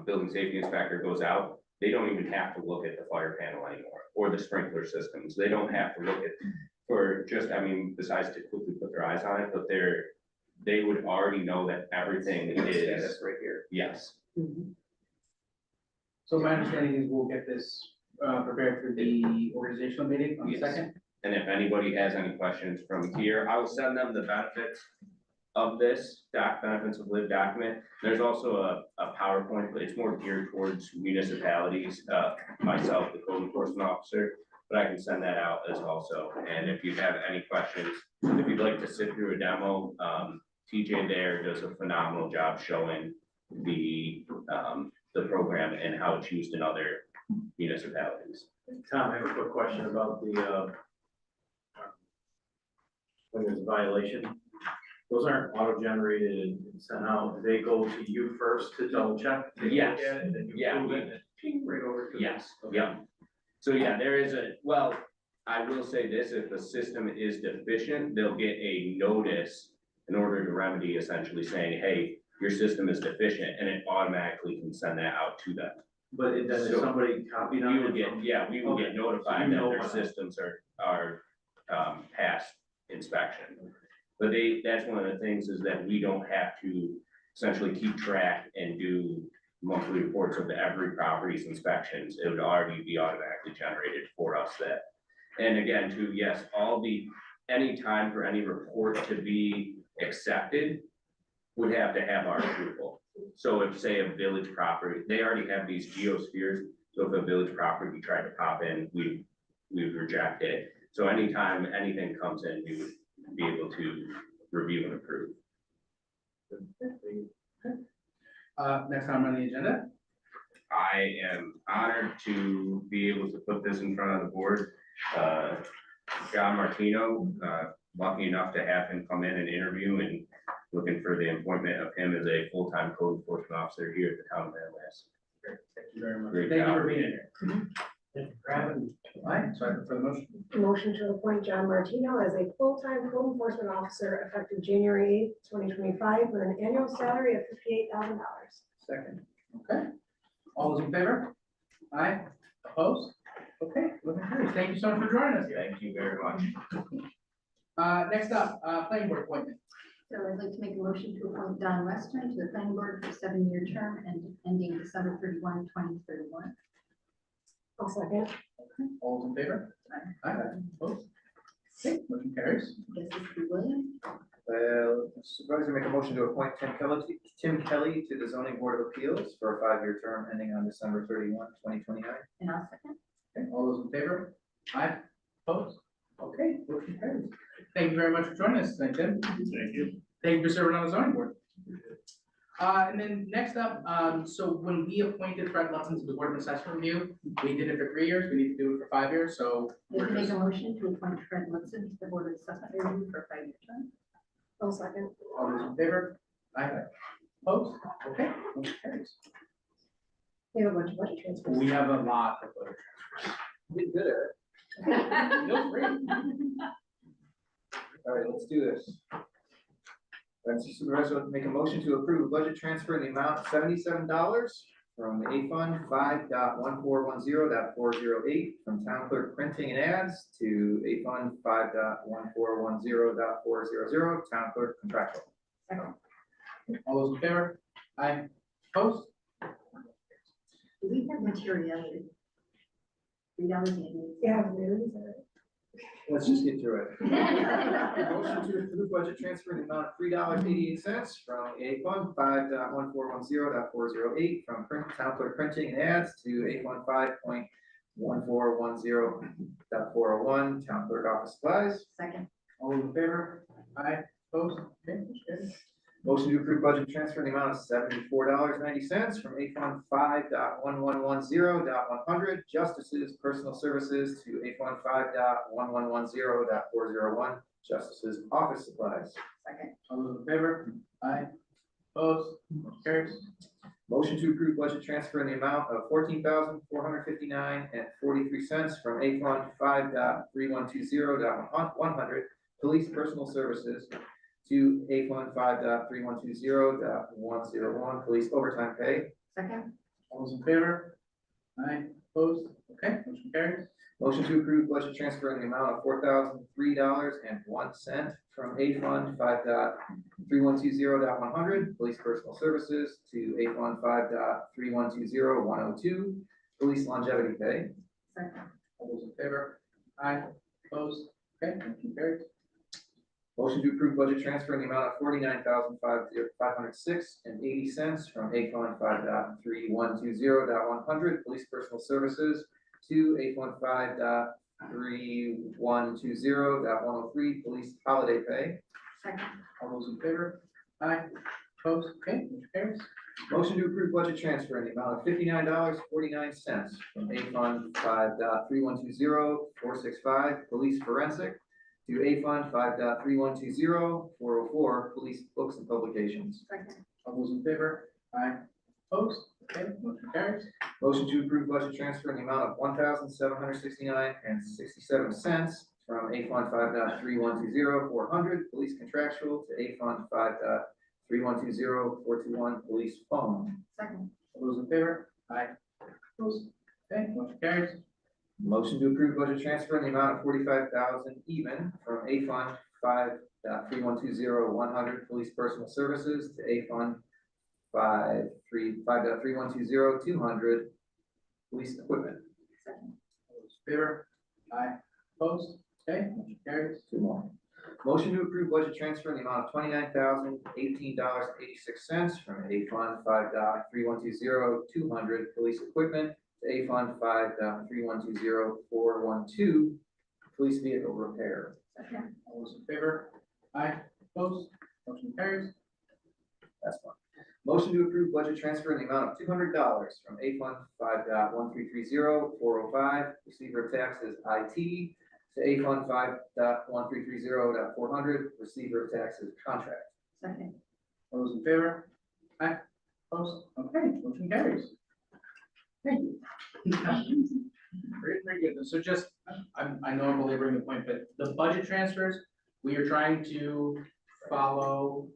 building safety inspector goes out, they don't even have to look at the fire panel anymore, or the sprinkler systems. They don't have to look at, besides to quickly put their eyes on it, but they would already know that everything is. That's right here. Yes, So my understanding is we'll get this prepared for the organizational meeting on the Yes. 2nd. and if anybody has any questions from here, I will send them the benefits of this benefits of live document. There's also a PowerPoint, but it's more geared towards municipalities, myself, the code enforcement officer, but I can send that out as also. And if you have any questions, if you'd like to sit through a demo, TJ there does a phenomenal job showing the program and how it's used in other municipalities. Tom, I have a quick question about the, when there's a violation. Those aren't auto-generated and sent out. They go to you first to double check? They look Yes. at it, and then you Yeah, approve it, and it ping right over to. Yes, Okay. yeah. So yeah, there is I will say this, if the system is deficient, they'll get a notice in order to remedy, essentially saying, hey, your system is deficient, and it automatically can send that out to them. But then if So somebody copied on We it. would get, we would get Okay. notified So you that know their what- systems are past inspection. But that's one of the things is that we don't have to essentially keep track and do monthly reports of every property's inspections. It would already be automatically generated for us that. And again, too, yes, any time for any report to be accepted would have to have our approval. So if, say, a village property, they already have these geospheres, so if a village property tried to pop in, we would reject it. So anytime anything comes in, we would be able to review and approve. Next time on the agenda, I am honored to be able to put this in front of the board. John Martino, lucky enough to have him come in and interview and looking for the appointment of him as a full-time code enforcement officer here at the town of Manlius. Thank you very much. Great Thank you job. for being here. All right, so I look for the motion. Motion to appoint John Martino as a full-time code enforcement officer effective January 8th, 2025, with an annual salary of $58,000. Second. Okay. All those in favor? Aye. Opposed? Okay, looking good. Thank you so much for joining us here. Thank you very much. Next up, planning board appointment. So I'd like to make a motion to appoint Don Western to the planning board for a 7-year term and ending December 31, 2031. I'll second. All those in favor? Aye. Opposed? Okay, motion carries. Guess this is William. Supervisor, make a motion to appoint Tim Kelly to the zoning board of appeals for a 5-year term ending on December 31, 2029. And I'll second. Okay, all those in favor? Aye. Opposed? Okay, motion carries. Thank you very much for joining us tonight, Tim. Thank you. Thank you for serving on the zoning board. And then next up, so when we appointed Fred Lutton to the Board of Assessment Review, we did it for 3 years, we need to do it for 5 years, so I'd like we're to make just, a motion to appoint Fred Woodson to the board of assessment review for a 5-year term. I'll second. all those in favor? Aye. Opposed? Okay, motion carries. We have a bunch of budget transfers. We have a lot of voter You did good at it. transfers. Feel free. All right, let's do this. Supervisor, make a motion to approve a budget transfer in the amount of $77 from A Fund 5.1410.408 from Town Clerk Printing and Ads to A Fund 5.1410.400 Town Clerk Contractual. All those in favor? Aye. Opposed? Do we have materiality? $3.88. Yeah, really, is that Let's just get through it. Motion to approve budget transfer in the amount of $3.88 from A Fund 5.1410.408 from Town Clerk Printing and Ads to A Fund 5.1410.401 Town Clerk Office Supplies. Second. All those in favor? Aye. Opposed? Okay, motion carries. Motion to approve budget transfer in the amount of $74.90 from A Fund 5.1110.100 Justices Personal Services to A Fund 5.1110.401 Justices Office Supplies. Second. All those in favor? Aye. Opposed? Motion carries. Motion to approve budget transfer in the amount of $14,459.43 from A Fund 5.3120.100 Police Personal Services to A Fund 5.3120.101 Police Overtime Pay. Second. All those in favor? Aye. Opposed? Okay, motion carries. Motion to approve budget transfer in the amount of $4,003.01 from A Fund 5.3120.100 Police Personal Services to A Fund 5.3120.102 Police Longevity Pay. Second. All those in favor? Aye. Opposed? Okay, motion carries. Motion to approve budget transfer in the amount of $49,506.80 from A Fund 5.3120.100 Police Personal Services to A Fund 5.3120.103 Police Holiday Pay. Second. All those in favor? Aye. Opposed? Okay, motion carries. Motion to approve budget transfer in the amount of $59.49 from A Fund 5.3120.465 Police Forensic to A Fund 5.3120.404 Police Books and Publications. Second. All those in favor? Aye. Opposed? Okay, motion carries. Motion to approve budget transfer in the amount of $1,769.67 from A Fund 5.3120.400 Police Contractual to A Fund 5.3120.421 Police Phone. Second. All those in favor? Aye. Opposed? Okay, motion carries. Motion to approve budget transfer in the amount of $45,000 even from A Fund 5.3120.100 Police Personal Services to A Fund 5.3120.200 Police Equipment. Second. All those in favor? Aye. Opposed? Okay, motion carries. Two more. Motion to approve budget transfer in the amount of $29,018.86 from A Fund 5.3120.200 Police Equipment to A Fund 5.3120.412 Police Vehicle Repair. Second. All those in favor? Aye. Opposed? Motion carries. That's one. Motion to approve budget transfer in the amount of $200 from A Fund 5.1330.405 Receiver of Taxes IT to A Fund 5.1330.400, receiver of taxes contract. Second. All those in favor? Aye. Opposed? Okay, motion carries. Thank you. Very good. So just, I know I'm belaboring the point, but the budget transfers, we are trying to follow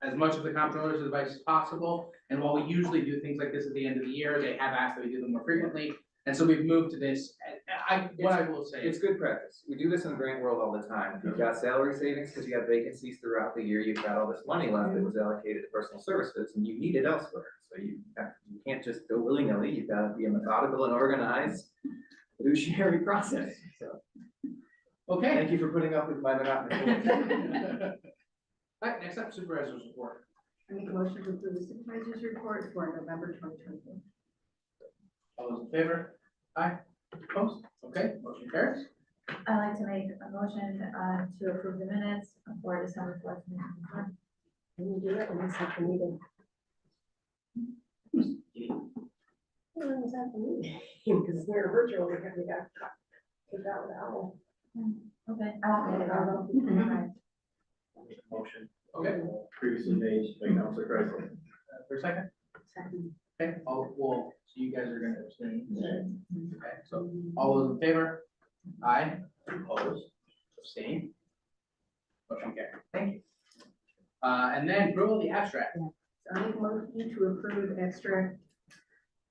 as much of the comptroller's advice as possible. And while we usually do things like this at the end of the year, they have asked that we do them more frequently. And so we've moved to this. What I will say It's good practice. We do this in the grant world all the time. You've got salary savings because you have vacancies throughout the year. You've got all this money left that was allocated to personal services and you need it elsewhere. So you can't just go willy-nilly. You've got to be a methodical and organized fiduciary process. So okay. thank you for putting up with my monotony. All right, next up, supervisor's report. I make a motion to approve the supervisor's report for November 2024. All those in favor? Aye. Opposed? Okay, motion carries. I'd like to make a motion to approve the minutes for December 4th. Can you do it in the second meeting? When was that the meeting? Because we're virtual, we got kicked out with Owl. Okay, I won't make it all. Motion. Okay, Previously made by Councilor Chrysler. for a second. Second. Okay, well, so you guys are gonna abstain. Okay, so all those in favor? Aye. Opposed? Abstain? Motion carried. Thank you. And then approval of the abstract. So I make a motion to approve extract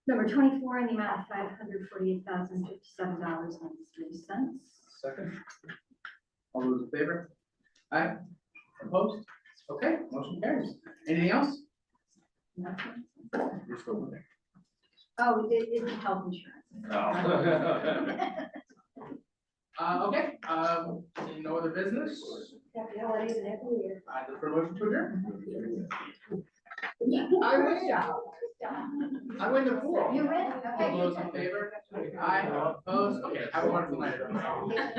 number 24 in the amount of $548,057.03. Second. All those in favor? Aye. Opposed? Okay, motion carries. Anything else? Nothing. You're still in there. Oh, it's health insurance. Okay, no other business? Happy holidays and happy new year. I look for a motion to adjourn. I win. I win the pool. You win, okay. All those in favor? Aye. Opposed? Okay, have a wonderful night, everyone. Yes.